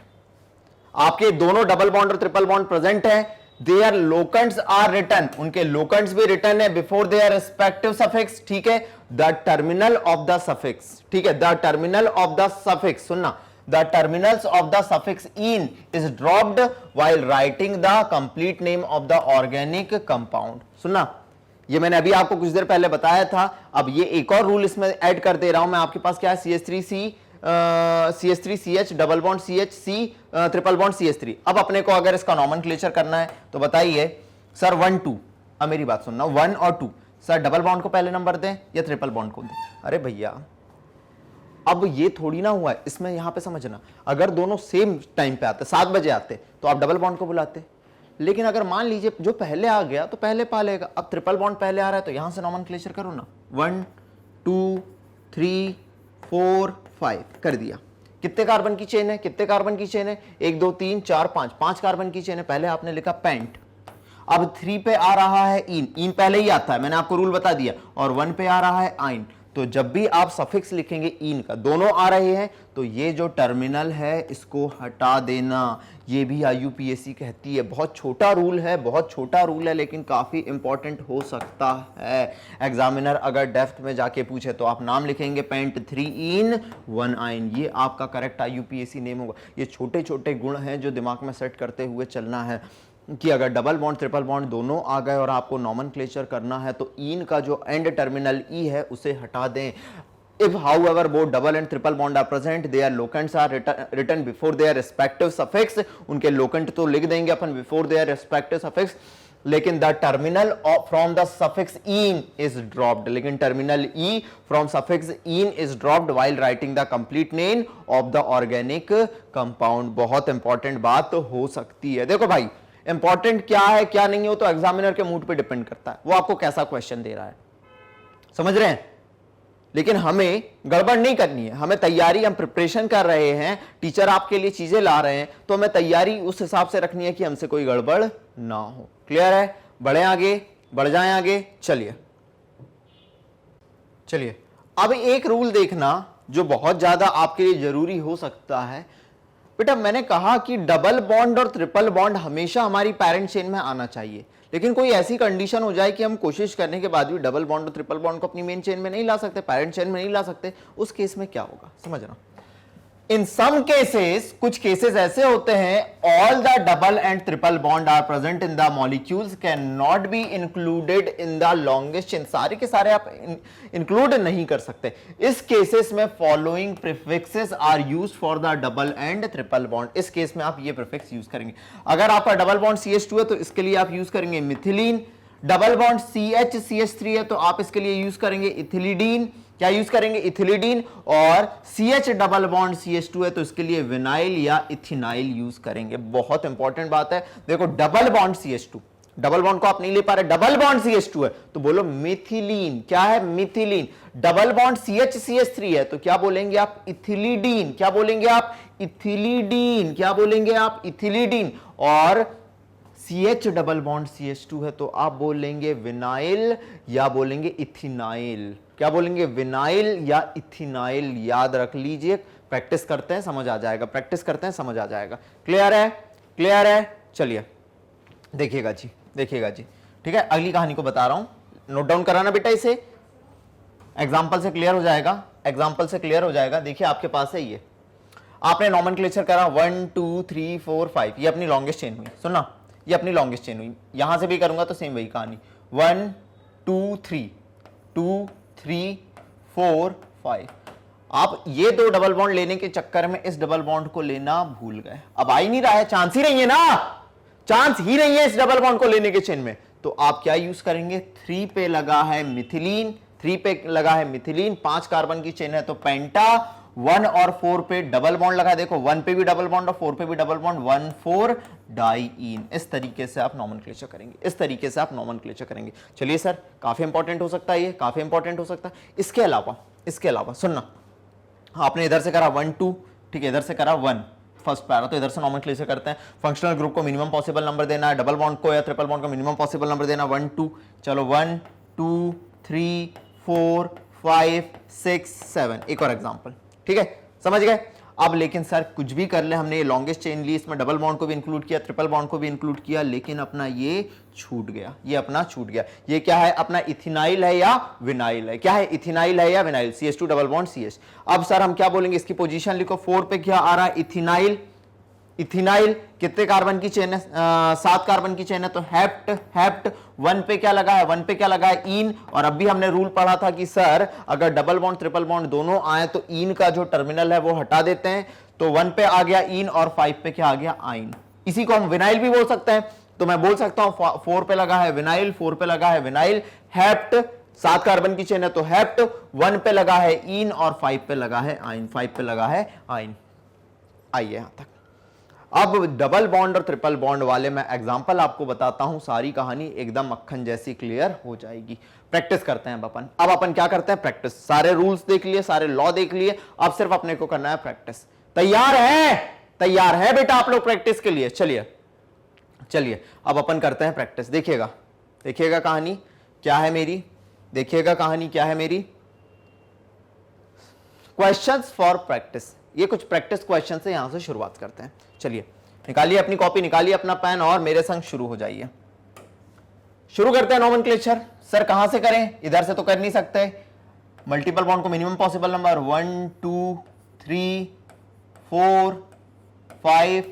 आपके दोनों डबल बॉन्ड और ट्रिपल बॉन्ड प्रेजेंट है, देयर लोकेंट्स आर रिटन, उनके लोकेंट्स भी रिटन है बिफोर देयर रिस्पेक्टिव सफिक्स, ठीक है, the terminal of the suffix, ठीक है, the terminal of the suffix, सुनना, the terminals of the suffix in is dropped while writing the complete name of the organic compound। सुनना, ये मैंने अभी आपको कुछ देर पहले बताया था। अब ये एक और रूल इसमें ऐड कर दे रहा हूं मैं, आपके पास क्या है, CH3CH double bond CHC triple bond CH3। अब अपने को अगर इसका नॉमेनक्लेचर करना है तो बताइए सर 1 2, अब मेरी बात सुनना, 1 और 2, सर डबल बॉन्ड को पहले नंबर दें या ट्रिपल बॉन्ड को दें। अरे भैया अब ये थोड़ी ना हुआ है, इसमें यहां पे समझना, अगर दोनों सेम टाइम पे आते, 7 बजे आते तो आप डबल बॉन्ड को बुलाते, लेकिन अगर मान लीजिए जो पहले आ गया तो पहले पा लेगा। अब ट्रिपल बॉन्ड पहले आ रहा है तो यहां से नॉमेनक्लेचर करो ना, 1 2 3 4 5 कर दिया। कितने कार्बन की चेन है, कितने कार्बन की चेन है, 1 2 3 4 5 कार्बन की चेन है। पहले आपने लिखा पेंट, अब 3 पे आ रहा है इन पहले ही आता है, मैंने आपको रूल बता दिया, और 1 पे आ रहा है आइन। तो जब भी आप सफिक्स लिखेंगे इन का, दोनों आ रहे हैं, तो ये जो टर्मिनल है इसको हटा देना। ये भी IUPAC कहती है। बहुत छोटा रूल है, बहुत छोटा रूल है, लेकिन काफी इंपॉर्टेंट हो सकता है। एग्जामिनर अगर डेप्थ में जाके पूछे तो आप नाम लिखेंगे पेंट 3 इन 1 आइन, ये आपका करेक्ट IUPAC नेम होगा। ये छोटे छोटे गुण हैं जो दिमाग में सेट करते हुए चलना है कि अगर डबल बॉन्ड ट्रिपल बॉन्ड दोनों आ गए और आपको नॉमेनक्लेचर करना है तो इन का जो एंड टर्मिनल ई है उसे हटा दें। If however both double and triple bond are present, their locants are written before their respective suffix। उनके locant तो लिख देंगे अपन before their respective suffix, लेकिन the terminal from the suffix in is dropped, लेकिन terminal e from suffix in is dropped while writing the complete name of the organic compound। बहुत important बात तो हो सकती है। देखो भाई इंपॉर्टेंट क्या है क्या नहीं हो तो एग्जामिनर के मूड पे डिपेंड करता है, वो आपको कैसा क्वेश्चन दे रहा है, समझ रहे हैं। लेकिन हमें गड़बड़ नहीं करनी है, हमें तैयारी, हम प्रिपरेशन कर रहे हैं, टीचर आपके लिए चीजें ला रहे हैं, तो हमें तैयारी उस हिसाब से रखनी है कि हमसे कोई गड़बड़ ना हो। क्लियर है? बढ़े आगे, बढ़ जाएं आगे। चलिए चलिए अब एक रूल देखना जो बहुत ज्यादा आपके लिए जरूरी हो सकता है। बेटा मैंने कहा कि डबल बॉन्ड और ट्रिपल बॉन्ड हमेशा हमारी पेरेंट चेन में आना चाहिए, लेकिन कोई ऐसी कंडीशन हो जाए कि हम कोशिश करने के बाद भी डबल बॉन्ड और ट्रिपल बॉन्ड को अपनी मेन चेन में नहीं ला सकते, पेरेंट चेन में नहीं ला सकते, उस केस में क्या होगा समझना। इन सम केसेस, कुछ केसेस ऐसे होते हैं, all the double and triple bond are present in the molecules can not be included in the longest chain. सारे के सारे आप इंक्लूड नहीं कर सकते। इस केसेस में following prefixes are used for the double and triple bond. इस केस में आप ये प्रीफिक्स यूज करेंगे। अगर आपका डबल बॉन्ड CH2 है तो इसके लिए आप यूज करेंगे मिथिलीन। डबल बॉन्ड CH3 है तो आप इसके लिए यूज करेंगे इथिलीडीन। क्या यूज करेंगे? इथिलीडीन। और CH डबल बॉन्ड CH2 है तो इसके लिए विनाइल या इथिनाइल यूज करेंगे। बहुत इंपॉर्टेंट बात है। देखो double bond CH2, double bond को आप नहीं ले पा रहे, डबल बॉन्ड CH2 है तो बोलो मिथिलीन। क्या है? मिथिलीन। डबल बॉन्ड CH3 है तो क्या बोलेंगे आप? इथिलीडीन। क्या बोलेंगे आप? इथिलीडीन। क्या बोलेंगे आप? इथिलीडीन। और CH डबल बॉन्ड CH2 है तो आप बोलेंगे विनाइल या बोलेंगे इथिनाइल। क्या बोलेंगे? विनाइल या इथिनाइल। याद रख लीजिए, प्रैक्टिस करते हैं समझ आ जाएगा, प्रैक्टिस करते हैं समझ आ जाएगा। क्लियर है? क्लियर है? चलिए देखिएगा जी, देखिएगा जी। ठीक है, अगली कहानी को बता रहा हूं, नोट डाउन कराना बेटा, इसे एग्जाम्पल से क्लियर हो जाएगा, एग्जाम्पल से क्लियर हो जाएगा। देखिए आपके पास है ये, आपने नॉमेनक्लेचर करा 1 2 3 4 5, ये अपनी लॉन्गेस्ट चेन हुई। सुनना, ये अपनी लॉन्गेस्ट चेन हुई। यहां से भी करूंगा तो सेम वही कहानी, 1 2 3 2 3 4 5। आप ये दो डबल बॉन्ड लेने के चक्कर में इस डबल बॉन्ड को लेना भूल गए। अब आ ही नहीं रहा है, चांस ही नहीं है ना, चांस ही नहीं है इस डबल बॉन्ड को लेने के चेन में। तो आप क्या यूज करेंगे? 3 पे लगा है मिथिलीन, 3 पे लगा है मिथिलीन, 5 कार्बन की चेन है तो पेंटा। 1 और 4 पे डबल बॉन्ड लगा है, देखो 1 पे भी डबल बॉन्ड और 4 पे भी डबल बॉन्ड, 1 4 डाइईन। इस तरीके से आप नॉमेनक्लेचर करेंगे, इस तरीके से आप नॉमेनक्लेचर करेंगे। चलिए सर, काफी इंपॉर्टेंट हो सकता है ये, काफी इंपॉर्टेंट हो सकता है। इसके अलावा सुनना, आपने इधर से करा 1 2, ठीक है, इधर से करा 1 फर्स्ट पैरा, तो इधर से नॉमेनक्लेचर करते हैं। फंक्शनल ग्रुप को मिनिमम पॉसिबल नंबर देना है, डबल बॉन्ड को या ट्रिपल बॉन्ड को मिनिमम पॉसिबल नंबर देना, 1 2। चलो 1 2 3 4 5 6 7। एक और एग्जांपल, ठीक है, समझ गए। अब लेकिन सर कुछ भी कर ले, हमने ये लॉन्गेस्ट चेन ली, इसमें डबल बॉन्ड को भी इंक्लूड किया, ट्रिपल बॉन्ड को भी इंक्लूड किया, लेकिन अपना ये छूट गया, ये अपना छूट गया। ये क्या है? अपना इथिनाइल है या विनाइल है? क्या है? इथिनाइल है या vinyl? CH2 double bond CH। अब सर हम क्या बोलेंगे? इसकी पोजीशन लिखो, 4 पे क्या आ रहा है? इथिनाइल। इथिनाइल कितने कार्बन की चेन है? 7 कार्बन की चेन है तो हेप्ट। हेप्ट 1 पे क्या लगा है? 1 पे क्या लगा है? इन। और अभी हमने रूल पढ़ा था कि सर अगर डबल बॉन्ड ट्रिपल बॉन्ड दोनों आए तो इन का जो टर्मिनल है वो हटा देते हैं। तो 1 पे आ गया इन और 5 पे क्या आ गया? आइन। इसी को हम विनाइल भी बोल सकते हैं, तो मैं बोल सकता हूं 4 पे लगा है विनाइल, 4 पे लगा है विनाइल। हेप्ट 7 कार्बन की चेन है तो हेप्ट, 1 पे लगा है इन और 5 पे लगा है आइन, 5 पे लगा है आइन। आइए यहां तक। अब डबल बॉन्ड और ट्रिपल बॉन्ड वाले मैं एग्जांपल आपको बताता हूं, सारी कहानी एकदम मक्खन जैसी क्लियर हो जाएगी। प्रैक्टिस करते हैं अब अपन क्या करते हैं, प्रैक्टिस। सारे रूल्स देख लिए, सारे लॉ देख लिए, अब सिर्फ अपने को करना है प्रैक्टिस। तैयार है? तैयार है बेटा आप लोग प्रैक्टिस के लिए? चलिए चलिए अब अपन करते हैं प्रैक्टिस। देखिएगा देखिएगा कहानी क्या है मेरी, देखिएगा कहानी क्या है मेरी। क्वेश्चंस फॉर प्रैक्टिस, ये कुछ प्रैक्टिस क्वेश्चन से यहां से शुरुआत करते हैं। चलिए निकालिए अपनी कॉपी, निकालिए अपना पेन और मेरे संग शुरू हो जाइए। शुरू करते हैं नोमेनक्लेचर। सर कहां से करें, इधर से तो कर नहीं सकते। मल्टीपल बॉन्ड को मिनिमम पॉसिबल नंबर 1 2 3 4 5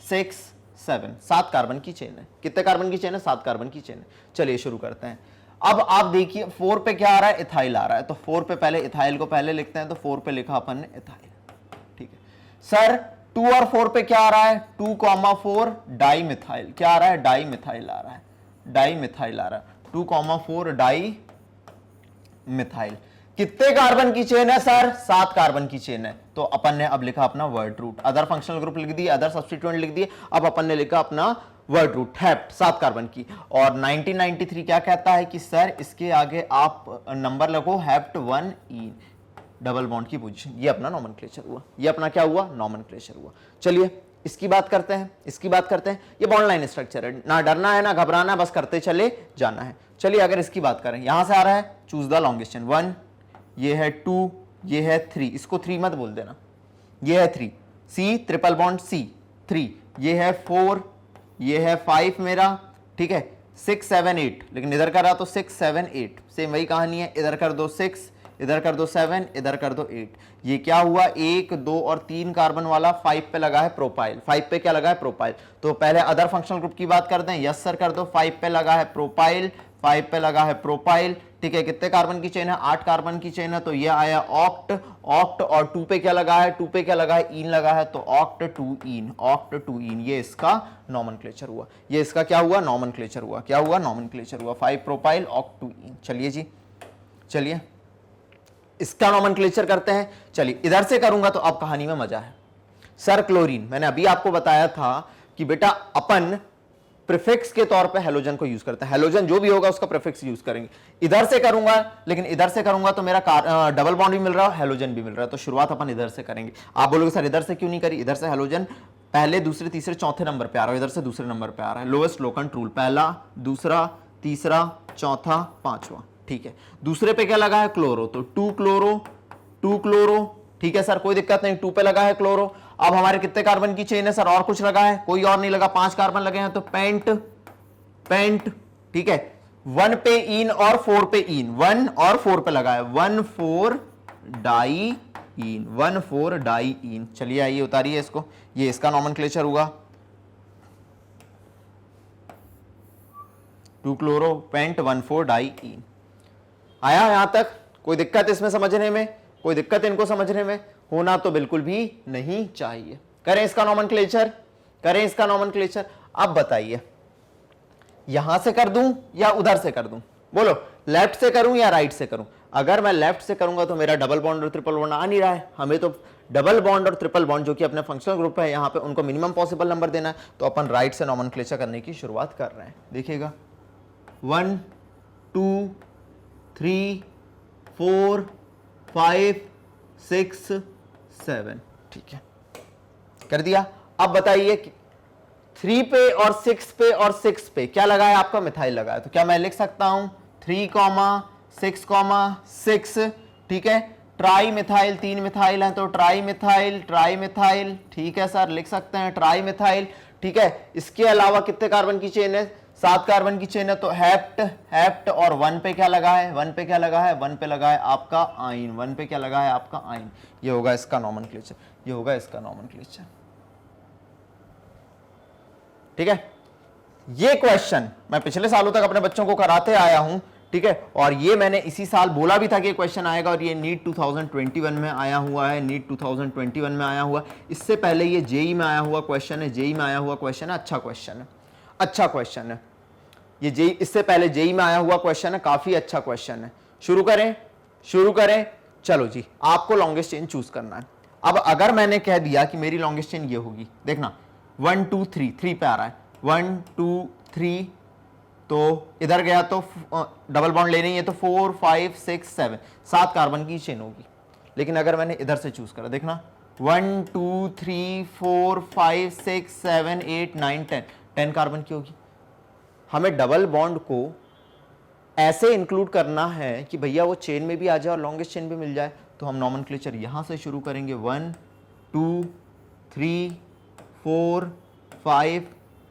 6 7, 7 कार्बन की चेन है। कितने कार्बन की चेन है? 7 कार्बन की चेन है। चलिए शुरू करते हैं। अब आप देखिए 4 पे क्या आ रहा है, इथाइल आ रहा है, तो 4 पे पहले इथाइल को पहले लिखते हैं, तो 4 पे लिखा अपन ने इथाइल, ठीक है। सर 2 और 4 पे क्या आ रहा है, 2,4 डाई मिथाइल, क्या आ रहा है, डाई मिथाइल आ रहा है, डाई मिथाइल आ रहा है, 2,4 डाई मिथाइल। कितने कार्बन की चेन है सर? 7 कार्बन की चेन है। तो अपन ने अब लिखा अपना word root, other functional group लिख दिए, अदर सब्स्टिट्यूएंट लिख दिए, अब अपन ने लिखा अपना वर्ड रूट हेप्ट 7 कार्बन की। और 1993 क्या कहता है कि सर इसके आगे आप नंबर लगो हेप्ट 1 ईन, डबल बॉन्ड की पोजीशन। ये अपना नोमेनक्लेचर हुआ, ये अपना क्या हुआ, नोमेनक्लेचर हुआ। चलिए इसकी बात करते हैं, इसकी बात करते हैं। ये बॉन्ड लाइन स्ट्रक्चर है, ना डरना है ना घबराना है, बस करते चले जाना है। चलिए अगर इसकी बात करें, यहां से आ रहा है चूज द लॉन्गेस्ट चेन, 1, ये है 2, ये है 3, इसको 3 मत बोल देना, ये है 3, सी ट्रिपल बॉन्ड सी 3, ये है 4, ये है 5 मेरा, ठीक है, 6 7 8, लेकिन इधर कर रहा तो 6 7 8, सेम वही कहानी है, इधर कर दो 6, इधर कर दो 7, इधर कर दो 8। ये क्या हुआ, 1 2 और 3 कार्बन वाला 5 पे लगा है प्रोपाइल, 5 पे क्या लगा है, प्रोपाइल। तो पहले अदर फंक्शनल ग्रुप की बात करते हैं, यस सर कर दो, 5 पे लगा है प्रोपाइल, 5 पे लगा है प्रोपाइल, ठीक है। कितने कार्बन की चेन है, 8 कार्बन की चेन है, तो ये आया ऑक्ट, ऑक्ट, और 2 पे क्या लगा है, 2 पे क्या लगा है, ईन लगा है, तो ऑक्ट 2 ईन, ऑक्ट 2 ईन। ये इसका नोमेनक्लेचर हुआ, ये इसका क्या हुआ, नोमेनक्लेचर हुआ, क्या हुआ, नोमेनक्लेचर हुआ, 5 प्रोपाइल ऑक्ट 2 ईन। चलिए जी, चलिए इसका नोमेनक्लेचर करते हैं। चलिए इधर से करूंगा तो अब कहानी में मजा है। सर क्लोरीन, मैंने अभी आपको बताया था कि बेटा अपन प्रीफिक्स के तौर पे हेलोजन को यूज करते हैं, हेलोजन जो भी होगा उसका प्रीफिक्स यूज करेंगे। इधर से करूंगा, लेकिन इधर से करूंगा तो मेरा डबल बॉन्ड भी मिल रहा है, हेलोजन भी मिल रहा है, तो शुरुआत अपन इधर से करेंगे। आप बोलोगे सर इधर से क्यों नहीं करी, इधर से हेलोजन पहले दूसरे तीसरे चौथे नंबर पे आ रहा है, इधर से दूसरे नंबर पे आ रहा है, लोएस्ट लोकंट रूल, पहला दूसरा तीसरा चौथा पांचवा, ठीक है। दूसरे पे क्या लगा है, क्लोरो, तो 2 क्लोरो 2 क्लोरो, ठीक है सर कोई दिक्कत नहीं, 2 पे लगा है क्लोरो। अब हमारे कितने कार्बन की चेन है सर, और कुछ लगा है, कोई और नहीं लगा, 5 कार्बन लगे हैं, तो पेंट, पेंट, ठीक है। 1 पे इन और 4 पे इन, 1 और 4 पे लगा है, 1,4 डाई इन, 1,4 डाई इन। चलिए आइए उतारिए इसको, ये इसका नोमेनक्लेचर हुआ, 2 क्लोरो पेंट 1,4 डाई इन। आया यहां तक? कोई दिक्कत इसमें समझने में, कोई दिक्कत इनको समझने में होना तो बिल्कुल भी नहीं चाहिए। करें इसका नोमेनक्लेचर, करें इसका नोमेनक्लेचर। अब बताइए यहां से कर दूं या उधर से कर दूं, बोलो लेफ्ट से करूं या राइट से करूं। अगर मैं लेफ्ट से करूंगा तो मेरा डबल बॉन्ड और ट्रिपल बॉन्ड आ नहीं रहा है, हमें तो डबल बॉन्ड और ट्रिपल बॉन्ड जो कि अपने फंक्शनल ग्रुप है यहां पे उनको मिनिमम पॉसिबल नंबर देना है, तो अपन राइट से नोमेनक्लेचर करने की शुरुआत कर रहे हैं। देखिएगा 1 2 3 4 5 6 7, ठीक है कर दिया। अब बताइए 3 पे और 6 पे और 6 पे क्या लगा है आपका, मिथाइल लगा है, तो क्या मैं लिख सकता हूं 3,6,6, ठीक है। ट्राई मिथाइल, 3 मिथाइल है तो ट्राई मिथाइल, ट्राई मिथाइल, ठीक है सर लिख सकते हैं ट्राई मिथाइल, ठीक है। इसके अलावा कितने कार्बन की चेन है, 7 कार्बन की चेन है, तो हेप्ट, हेप्ट, और 1 पे क्या लगा है, 1 पे क्या लगा है, 1 पे लगा है आपका आइन, 1 पे क्या लगा है आपका आइन। ये होगा इसका नोमेनक्लेचर, ये होगा इसका नोमेनक्लेचर, ठीक है। ये क्वेश्चन मैं पिछले सालों तक अपने बच्चों को कराते आया हूं, ठीक है, और ये मैंने इसी साल बोला भी था कि क्वेश्चन आएगा, और ये नीट 2021 में आया हुआ है, नीट 2021 में आया हुआ। इससे पहले ये जेई में आया हुआ क्वेश्चन है, जेई में आया हुआ क्वेश्चन है, अच्छा क्वेश्चन है, अच्छा क्वेश्चन है ये जेई, इससे पहले जेई में आया हुआ क्वेश्चन है, काफी अच्छा क्वेश्चन है। शुरू करें, शुरू करें। चलो जी, आपको लॉन्गेस्ट चेन चूज करना है। अब अगर मैंने कह दिया कि मेरी लॉन्गेस्ट चेन ये होगी, देखना 1 2 3, 3 पे आ रहा है, 1 2 3, तो इधर गया तो डबल बॉन्ड लेने ही है तो 4 5 6 7, 7 कार्बन की चेन होगी। लेकिन अगर मैंने इधर से चूज करा, देखना 1 2 3 4 5 6 7 8 9 10, 10 कार्बन की होगी। हमें डबल बॉन्ड को ऐसे इंक्लूड करना है कि भैया वो चेन में भी आ जाए और लॉन्गेस्ट चेन भी मिल जाए, तो हम नॉमेनक्लेचर यहां से शुरू करेंगे, 1 2 3 4 5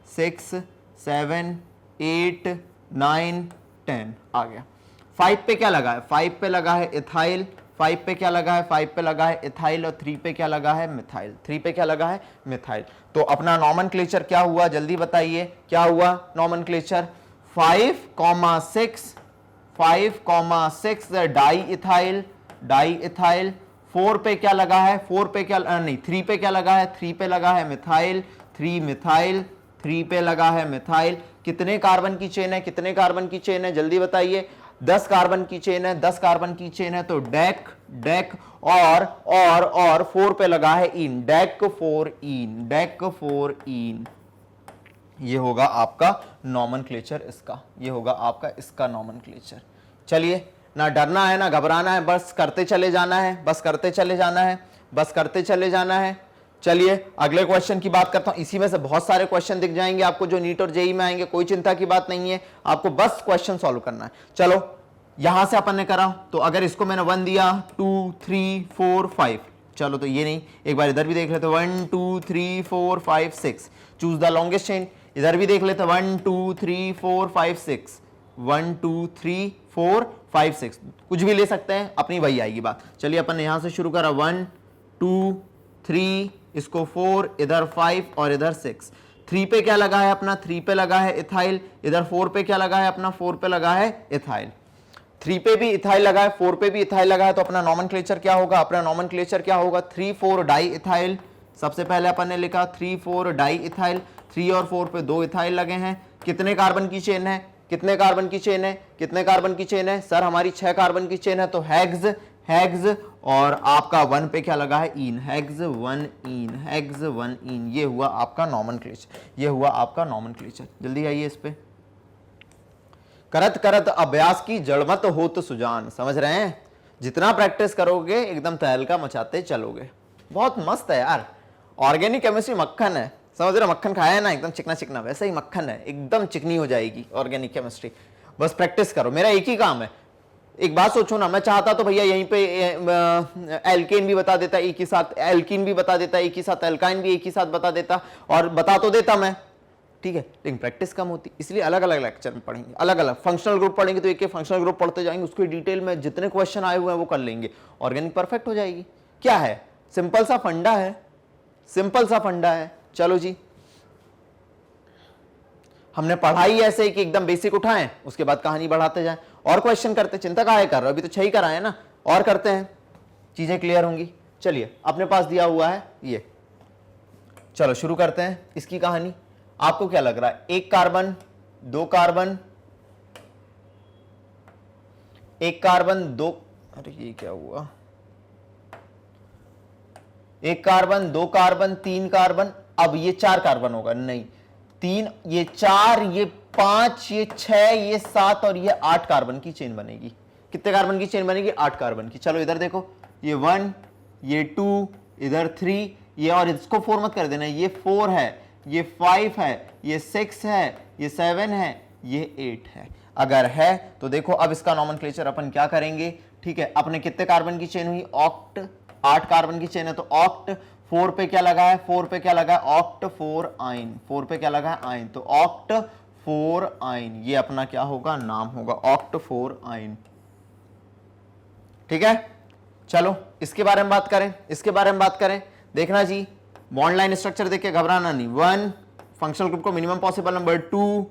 6 7 8 9 10 आ गया। 5 पे क्या लगा है, 5 पे लगा है इथाइल, 5 पे क्या लगा है, 5 पे लगा है इथाइल, और 3 पे क्या लगा है, मिथाइल, 3 पे क्या लगा है, मिथाइल। तो अपना नॉमेनक्लेचर क्या हुआ, जल्दी बताइए क्या हुआ nomenclature, 5,6 di ethyl, di ethyl. 4 पे क्या लगा है, 4 पे क्या नहीं 3 पे क्या लगा है, 3 पे लगा है मिथाइल, 3 मिथाइल, 3 पे लगा है मिथाइल। कितने कार्बन की चेन है, कितने कार्बन की चेन है, जल्दी बताइए, 10 कार्बन की चेन है, 10 कार्बन की चेन है, तो डेक डेक और 4 पे लगा है इन, डेक 4 इन, डेक 4 इन। ये होगा आपका नॉमेनक्लेचर इसका, ये होगा आपका इसका नॉमेनक्लेचर। चलिए, ना डरना है ना घबराना है, बस करते चले जाना है, बस करते चले जाना है, बस करते चले जाना है। चलिए अगले क्वेश्चन की बात करता हूं। इसी में से बहुत सारे क्वेश्चन दिख जाएंगे आपको जो नीट और जेई में आएंगे, कोई चिंता की बात नहीं है, आपको बस क्वेश्चन सॉल्व करना है। चलो यहां से अपन ने करा, तो अगर इसको मैंने 1 दिया, 2 3 4 5, चलो तो ये नहीं, एक बार इधर भी देख लेते, 1 2 3 4 5 6, चूज द लॉन्गेस्ट चेन। इधर भी देख लेते, 1 2 3 4 5 6, 1 2 3 4 5 6, कुछ भी ले सकते हैं, अपनी वही आएगी बात। चलिए अपन ने यहां से शुरू करा, 1 2 3, इसको 4, इधर 5 और इधर 6। 3 पे क्या लगा है अपना, 3 पे लगा है इथाइल, इधर 4 पे क्या लगा है अपना, 4 पे लगा है इथाइल। 3 पे भी इथाइल लगा है, 4 पे भी इथाइल लगा है, तो अपना नॉमेनक्लेचर क्या होगा, अपना नॉमेनक्लेचर क्या होगा, 3 4 डाई इथाइल। सबसे पहले अपन ने लिखा 3 4 डाई इथाइल, 3 और 4 पे 2 इथाइल लगे हैं। कितने कार्बन की चेन है, कितने कार्बन की चेन है, कितने कार्बन की चेन है, सर हमारी 6 कार्बन की चेन है, तो हेक्स हेक्स, और आपका 1 पे क्या लगा है, इन, हेक्स 1 इन, हेक्स 1 इन। ये हुआ आपका नॉमेनक्लेचर, ये हुआ आपका नॉमेनक्लेचर। जल्दी आइए इस पे। करत करत अभ्यास की जड़मत हो तो सुजान, समझ रहे हैं, जितना प्रैक्टिस करोगे एकदम तहलका मचाते चलोगे। बहुत मस्त है यार, ऑर्गेनिक केमिस्ट्री मक्खन है, समझ रहे, मक्खन खाया है ना, एकदम चिकना चिकना, वैसे ही मक्खन है, एकदम चिकनी हो जाएगी ऑर्गेनिक केमिस्ट्री। बस प्रैक्टिस करो, मेरा एक ही काम है। एक बात सोचो ना, मैं चाहता तो भैया यहीं पे एल्केन भी बता देता एक ही साथ, एल्कीन भी बता देता एक ही साथ, एल्काइन भी एक ही साथ बता देता, और बता तो देता मैं, ठीक है, लेकिन प्रैक्टिस कम होती, इसलिए अलग अलग लेक्चर में पढ़ेंगे, अलग अलग फंक्शनल ग्रुप पढ़ेंगे तो एक एक फंक्शनल ग्रुप पढ़ते जाएंगे, उसके डिटेल में जितने क्वेश्चन आए हुए हैं वो कर लेंगे, ऑर्गेनिक परफेक्ट हो जाएगी। क्या है, सिंपल सा फंडा है, सिंपल सा फंडा है। चलो जी, हमने पढ़ाई ऐसे कि एकदम बेसिक उठाएं, उसके बाद कहानी बढ़ाते जाएं, और क्वेश्चन करते, चिंता काहे कर रहे हो, अभी तो 6 ही कराए ना, और करते हैं, चीजें क्लियर होंगी। चलिए अपने पास दिया हुआ है ये, चलो शुरू करते हैं इसकी कहानी। आपको क्या लग रहा है, 1 कार्बन 2 कार्बन, 1 कार्बन 2, अरे ये क्या हुआ, 1 कार्बन 2 कार्बन 3 कार्बन, अब ये 4 कार्बन होगा, नहीं 3, ये 4, ये 5, ये 6, ये 7 और ये 8 कार्बन की चेन बनेगी। कितने कार्बन की चेन बनेगी, 8 कार्बन की। चलो इधर देखो, ये 1, ये 2, इधर 3, ये, और इसको 4 मत कर देना, ये 4 है, ये 5 है, ये 6 है, ये 7 है, ये 8 है। अगर है तो देखो अब इसका नॉमेनक्लेचर अपन क्या करेंगे, ठीक है, अपने कितने कार्बन की चेन हुई, ऑक्ट, 8 कार्बन की चेन है तो ऑक्ट। 4 पे क्या लगा है, 4 पे क्या लगा है, ऑक्ट 4 आइन, 4 पे क्या लगा है, आइन, तो ऑक्ट 4 आइन, ये अपना क्या होगा, नाम होगा, ऑक्ट 4 आइन। ठीक है, चलो इसके बारे में बात करें, इसके बारे में बात करें। देखना जी, बॉन्ड लाइन स्ट्रक्चर देख के घबराना नहीं। 1 फंक्शनल ग्रुप को मिनिमम पॉसिबल नंबर, 2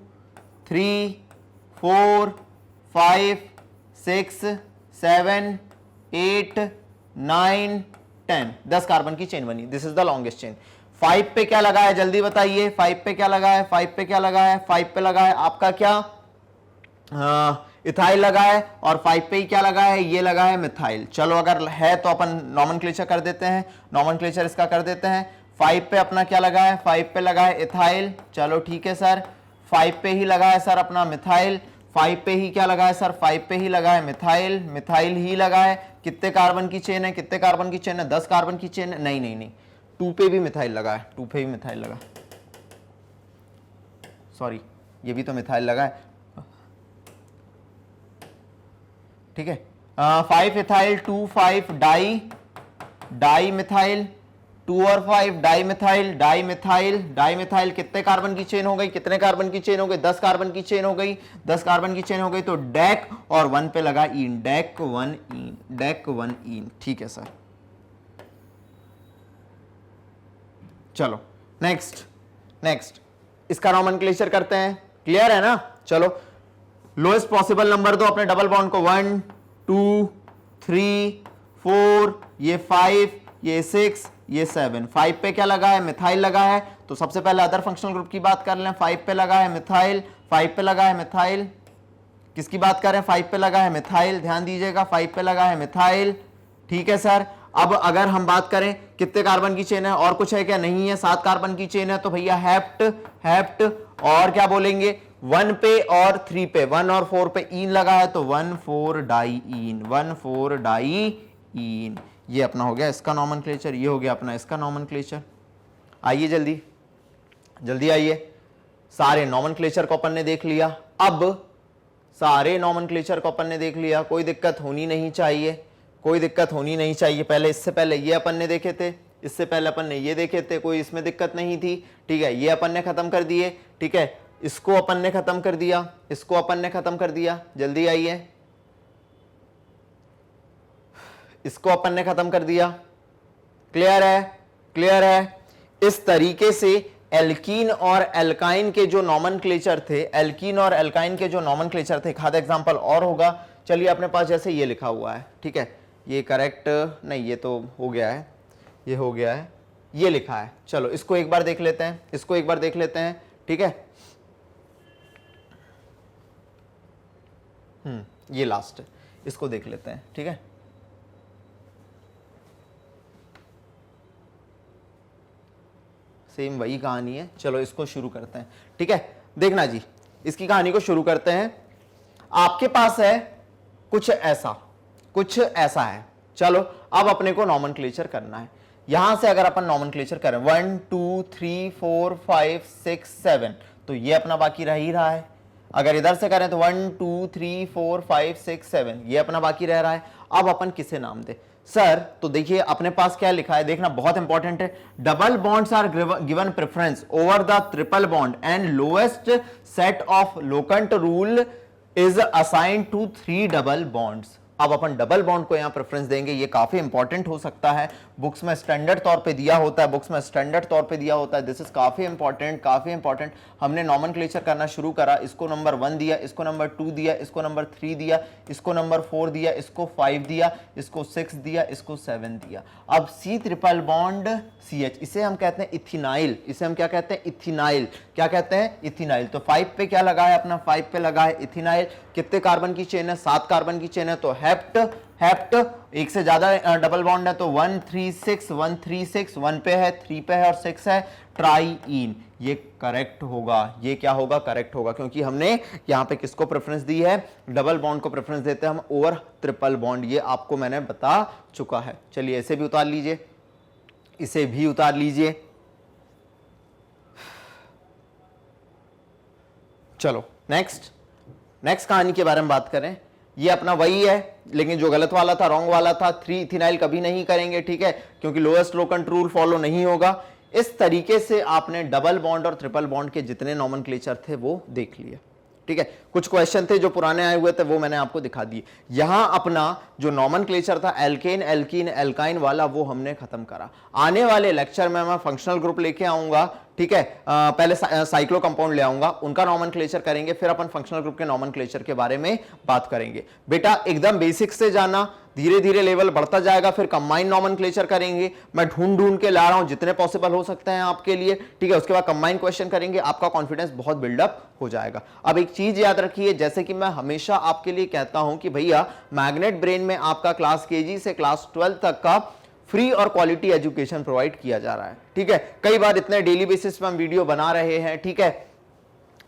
3 4 5 6 7 8 9 10, 10 कार्बन की चेन बनी, this is the longest chain. 5 पे क्या लगा है, जल्दी बताइए, 5 पे क्या लगा है, 5 पे क्या लगा है, 5 पे लगा है आपका क्या, इथाइल लगा है, और 5 पे ही क्या लगा है, ये लगा है मिथाइल। चलो अगर है तो अपन नॉमेनक्लेचर कर देते हैं, नॉमेनक्लेचर इसका कर देते हैं। 5 पे अपना क्या लगा है, 5 पे लगा है इथाइल, चलो ठीक है सर। 5 पे ही लगा है सर अपना मिथाइल, 5 पे ही क्या लगा है सर, 5 पे ही लगा है मिथाइल, मिथाइल ही लगा है। कितने कार्बन की चेन है, कितने कार्बन की चेन है, 10 कार्बन की चेन है, नहीं नहीं नहीं, 2 पे भी मिथाइल लगा है, 2 पे भी मिथाइल लगा, सॉरी ये भी तो मिथाइल लगा है, ठीक है। 5 इथाइल, 2 5 डाई मिथाइल, 2 और 5 di methyl, di methyl, die methyl, कितने कार्बन की चेन हो गई, कितने कार्बन की चेन हो गई, 10 कार्बन की चेन हो गई, 10 कार्बन की चेन हो गई, तो डेक और 1 पे लगा इन, डेक 1 इन, डेक 1 इन, ठीक है सर। चलो नेक्स्ट इसका नॉमेनक्लेचर करते हैं, क्लियर है ना। चलो लोएस्ट पॉसिबल नंबर दो अपने डबल बॉन्ड को, 1 2 3 4, ये 5, ये 6, ये 7। 5 पे क्या लगा है, मिथाइल लगा है, तो सबसे पहले अदर फंक्शनल ग्रुप की बात कर लें। 5 पे लगा है मिथाइल, 5 पे लगा है मिथाइल, किसकी बात कर रहे हैं, 5 पे लगा है मिथाइल, ध्यान दीजिएगा 5 पे लगा है मिथाइल, ठीक है सर। अब अगर हम बात करें कितने कार्बन की चेन है, और कुछ है क्या, नहीं है, 7 कार्बन की चेन है, तो भैया हेप्ट और क्या बोलेंगे, 1 पे और 3 पे, 1 और 4 पे इन लगा है, तो 1,4 डाई इन, 1,4 डाई इन, ये अपना हो गया इसका नॉमेनक्लेचर, ये हो गया अपना इसका नॉमेनक्लेचर। आइए जल्दी जल्दी आइए, सारे नॉमेनक्लेचर को अपन ने देख लिया। अब सारे नॉमेनक्लेचर को अपन ने देख लिया, कोई दिक्कत होनी नहीं चाहिए, कोई दिक्कत होनी नहीं चाहिए। पहले इससे पहले ये अपन ने देखे थे, इससे पहले अपन ने ये देखे थे, कोई इसमें दिक्कत नहीं थी, ठीक है। ये अपन ने खत्म कर दिए, ठीक है, इसको अपन ने खत्म कर दिया, इसको अपन ने खत्म कर दिया, जल्दी आइए, इसको अपन ने खत्म कर दिया, क्लियर है, क्लियर है। इस तरीके से एल्कीन और एल्काइन के जो नॉमेनक्लेचर थे, एल्कीन और एल्काइन के जो नॉमेनक्लेचर थे, एक आधा एग्जांपल और होगा। चलिए अपने पास जैसे ये लिखा हुआ है, ठीक है, ये करेक्ट नहीं, ये तो हो गया है, ये हो गया है, ये लिखा है, चलो इसको एक बार देख लेते हैं, इसको एक बार देख लेते हैं, ठीक है। ये लास्ट है, इसको देख लेते हैं, ठीक है। सेम वही कहानी है, चलो इसको शुरू करते हैं, ठीक है। देखना जी, इसकी कहानी को शुरू करते हैं। आपके पास है कुछ ऐसा है, चलो अब अपने को नॉमेनक्लेचर करना है। यहां से अगर अपन नॉमेनक्लेचर करें 1 2 3 4 5 6 7, तो ये अपना बाकी रह ही रहा है। अगर इधर से करें तो 1 2 3 4 5 6 7, ये अपना बाकी रह रहा है। अब अपन किसे नाम दे सर, तो देखिए अपने पास क्या लिखा है, देखना बहुत इंपॉर्टेंट है। Double bonds are given preference over the triple bond and lowest set of locant rule is assigned to 3 double bonds. अब अपन डबल बॉन्ड को यहां प्रेफरेंस देंगे, ये काफी इंपॉर्टेंट हो सकता है, बुक्स में स्टैंडर्ड तौर पे दिया होता है, बुक्स में स्टैंडर्ड तौर पे दिया होता है। दिस इज काफी इंपॉर्टेंट, काफी इंपॉर्टेंट। हमने नॉमेनक्लेचर करना शुरू करा, इसको नंबर 1 दिया, इसको नंबर 2 दिया, इसको नंबर 3 दिया, इसको नंबर 4 दिया, इसको 5 दिया, इसको 6 दिया, इसको 7 दिया। अब C ट्रिपल बॉन्ड CH, इसे हम कहते हैं इथिनाइल, इसे हम क्या कहते हैं, इथिनाइल, क्या कहते हैं, इथिनाइल। तो 5 पे क्या लगा है अपना, 5 पे लगा है इथिनाइल। कितने कार्बन की चेन है, 7 कार्बन की चेन है, तो हेप्ट, एक से ज्यादा डबल बॉन्ड है तो 136, 136, 1 पे है, 3 पे है और 6 है, ट्राईइन। ये करेक्ट होगा, ये क्या होगा, करेक्ट होगा, क्योंकि हमने यहां पे किसको प्रेफरेंस दी है, डबल बॉन्ड को प्रेफरेंस देते हैं हम ओवर ट्रिपल बॉन्ड, ये आपको मैंने बता चुका है। चलिए इसे भी उतार लीजिए, इसे भी उतार लीजिए। चलो नेक्स्ट कहानी के बारे में बात करें। ये अपना वही है, लेकिन जो गलत वाला था, रॉन्ग वाला था, 3 इथिनाइल कभी नहीं करेंगे, ठीक है, क्योंकि लोएस्ट लोकंट रूल फॉलो नहीं होगा। इस तरीके से आपने डबल बॉन्ड और ट्रिपल बॉन्ड के जितने नॉमेनक्लेचर थे वो देख लिए, ठीक है। कुछ क्वेश्चन थे जो पुराने आए हुए थे, वो मैंने आपको दिखा दिए। यहां अपना जो नॉमेनक्लेचर था एल्केन, एल्कीन, एल्काइन वाला, वो हमने खत्म करा। आने वाले लेक्चर में मैं फंक्शनल ग्रुप लेके आऊंगा, ठीक है। पहले साइक्लो कंपाउंड ले आऊंगा, उनका नॉमेनक्लेचर करेंगे, फिर अपन फंक्शनल ग्रुप के नॉमेनक्लेचर के बारे में बात करेंगे। बेटा एकदम बेसिक से जाना, धीरे धीरे लेवल बढ़ता जाएगा, फिर कंबाइन नॉमेनक्लेचर करेंगे। मैं ढूंढ के ला रहा हूं जितने पॉसिबल हो सकते हैं आपके लिए, ठीक है। उसके बाद कंबाइन क्वेश्चन करेंगे, आपका कॉन्फिडेंस बहुत बिल्डअप हो जाएगा। अब एक चीज याद रखिए, जैसे कि मैं हमेशा आपके लिए कहता हूं कि भैया मैग्नेट ब्रेन में आपका क्लास केजी से क्लास 12 तक का फ्री और क्वालिटी एजुकेशन प्रोवाइड किया जा रहा है। ठीक है, कई बार इतने डेली बेसिस पे हम वीडियो बना रहे हैं, ठीक है,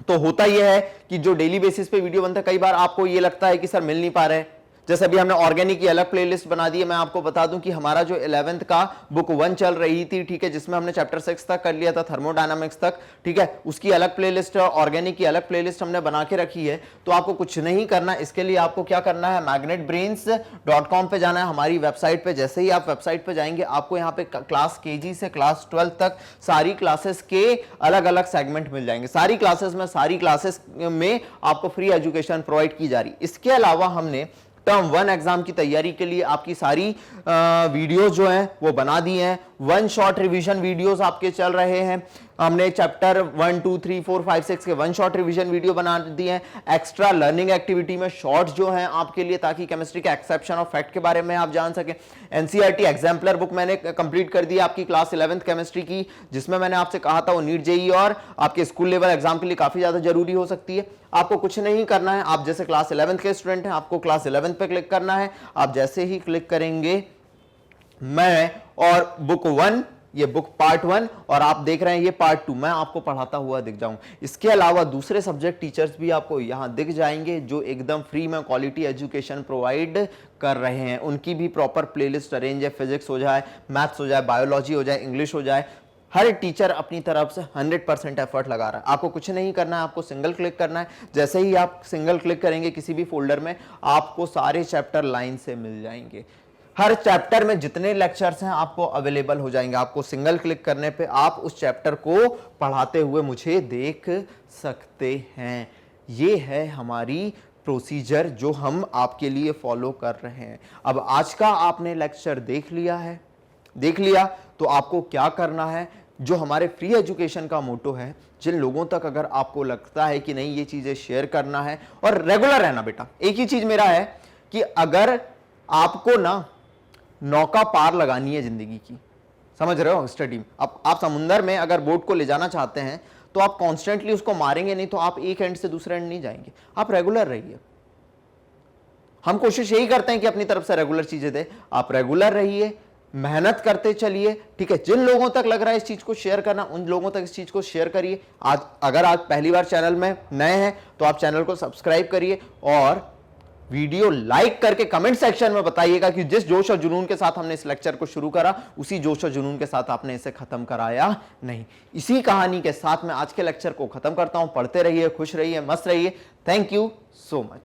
तो होता यह है कि जो डेली बेसिस पे वीडियो बनता है, कई बार आपको ये लगता है कि सर मिल नहीं पा रहे। जैसे अभी हमने ऑर्गेनिक की अलग प्लेलिस्ट बना दी है। मैं आपको बता दूं कि हमारा जो 11th का बुक 1 चल रही थी, ठीक है, जिसमें हमने चैप्टर 6 तक कर लिया था, थर्मोडायनामिक्स तक, ठीक है, उसकी अलग प्लेलिस्ट है, ऑर्गेनिक की अलग प्लेलिस्ट हमने बना के रखी है। तो आपको कुछ नहीं करना, इसके लिए आपको क्या करना है, magnetbrains.com पे जाना है, हमारी वेबसाइट पे। जैसे ही आप वेबसाइट पे जाएंगे, आपको यहाँ पे क्लास केजी से क्लास 12 तक सारी क्लासेस के अलग अलग सेगमेंट मिल जाएंगे। सारी क्लासेस में आपको फ्री एजुकेशन प्रोवाइड की जा रही। इसके अलावा हमने टर्म 1 एग्जाम की तैयारी के लिए आपकी सारी वीडियोस जो हैं वो बना दी हैं। 1 शॉर्ट रिवीजन वीडियोस आपके चल रहे हैं। हमने चैप्टर 1 2 3 4 5 6 के 1 शॉर्ट रिवीजन वीडियो बना दिए हैं। एक्स्ट्रा लर्निंग एक्टिविटी में शॉर्ट्स जो हैं आपके लिए, ताकि केमिस्ट्री के एक्सेप्शन और फैक्ट के बारे में आप जान सकें। एनसीईआरटी एग्जाम्पलर बुक मैंने कंप्लीट कर दी आपकी क्लास 11th केमिस्ट्री की, जिसमें मैंने आपसे कहा था वो नीट जेईई और आपके स्कूल लेवल एग्जाम के लिए काफी ज्यादा जरूरी हो सकती है। आपको कुछ नहीं करना है, आप जैसे क्लास 11th के स्टूडेंट हैं, आपको क्लास 11th पे क्लिक करना है। आप जैसे ही क्लिक करेंगे, मैं और बुक 1, ये बुक पार्ट 1 और आप देख रहे हैं ये पार्ट 2, मैं आपको पढ़ाता हुआ दिख जाऊं। इसके अलावा दूसरे सब्जेक्ट टीचर्स भी आपको यहां दिख जाएंगे, जो एकदम फ्री में क्वालिटी एजुकेशन प्रोवाइड कर रहे हैं। उनकी भी प्रॉपर प्लेलिस्ट अरेंज है। फिजिक्स हो जाए, मैथ्स हो जाए, बायोलॉजी हो जाए, इंग्लिश हो जाए, हर टीचर अपनी तरफ से 100% एफर्ट लगा रहा है। आपको कुछ नहीं करना है, आपको सिंगल क्लिक करना है। जैसे ही आप सिंगल क्लिक करेंगे किसी भी फोल्डर में, आपको सारे चैप्टर लाइन से मिल जाएंगे। हर चैप्टर में जितने लेक्चर्स हैं आपको अवेलेबल हो जाएंगे। आपको सिंगल क्लिक करने पे आप उस चैप्टर को पढ़ाते हुए मुझे देख सकते हैं। ये है हमारी प्रोसीजर जो हम आपके लिए फॉलो कर रहे हैं। अब आज का आपने लेक्चर देख लिया तो आपको क्या करना है, जो हमारे फ्री एजुकेशन का मोटो है, जिन लोगों तक अगर आपको लगता है कि नहीं ये चीजें शेयर करना है और रेगुलर रहना। बेटा एक ही चीज मेरा है कि अगर आपको ना नौका पार लगानी है जिंदगी की, समझ रहे हो, स्टडी में आप समुंदर में अगर बोट को ले जाना चाहते हैं तो आप कॉन्स्टेंटली उसको मारेंगे नहीं, तो आप एक एंड से दूसरे एंड नहीं जाएंगे। आप रेगुलर रहिए। हम कोशिश यही करते हैं कि अपनी तरफ से रेगुलर चीजें दे। आप रेगुलर रहिए, मेहनत करते चलिए, ठीक है। जिन लोगों तक लग रहा है इस चीज को शेयर करना, उन लोगों तक इस चीज को शेयर करिए। आज अगर आप पहली बार चैनल में नए हैं तो आप चैनल को सब्सक्राइब करिए और वीडियो लाइक करके कमेंट सेक्शन में बताइएगा कि जिस जोश और जुनून के साथ हमने इस लेक्चर को शुरू करा, उसी जोश और जुनून के साथ आपने इसे खत्म कराया नहीं। इसी कहानी के साथ मैं आज के लेक्चर को खत्म करता हूं। पढ़ते रहिए, खुश रहिए, मस्त रहिए। Thank you so much.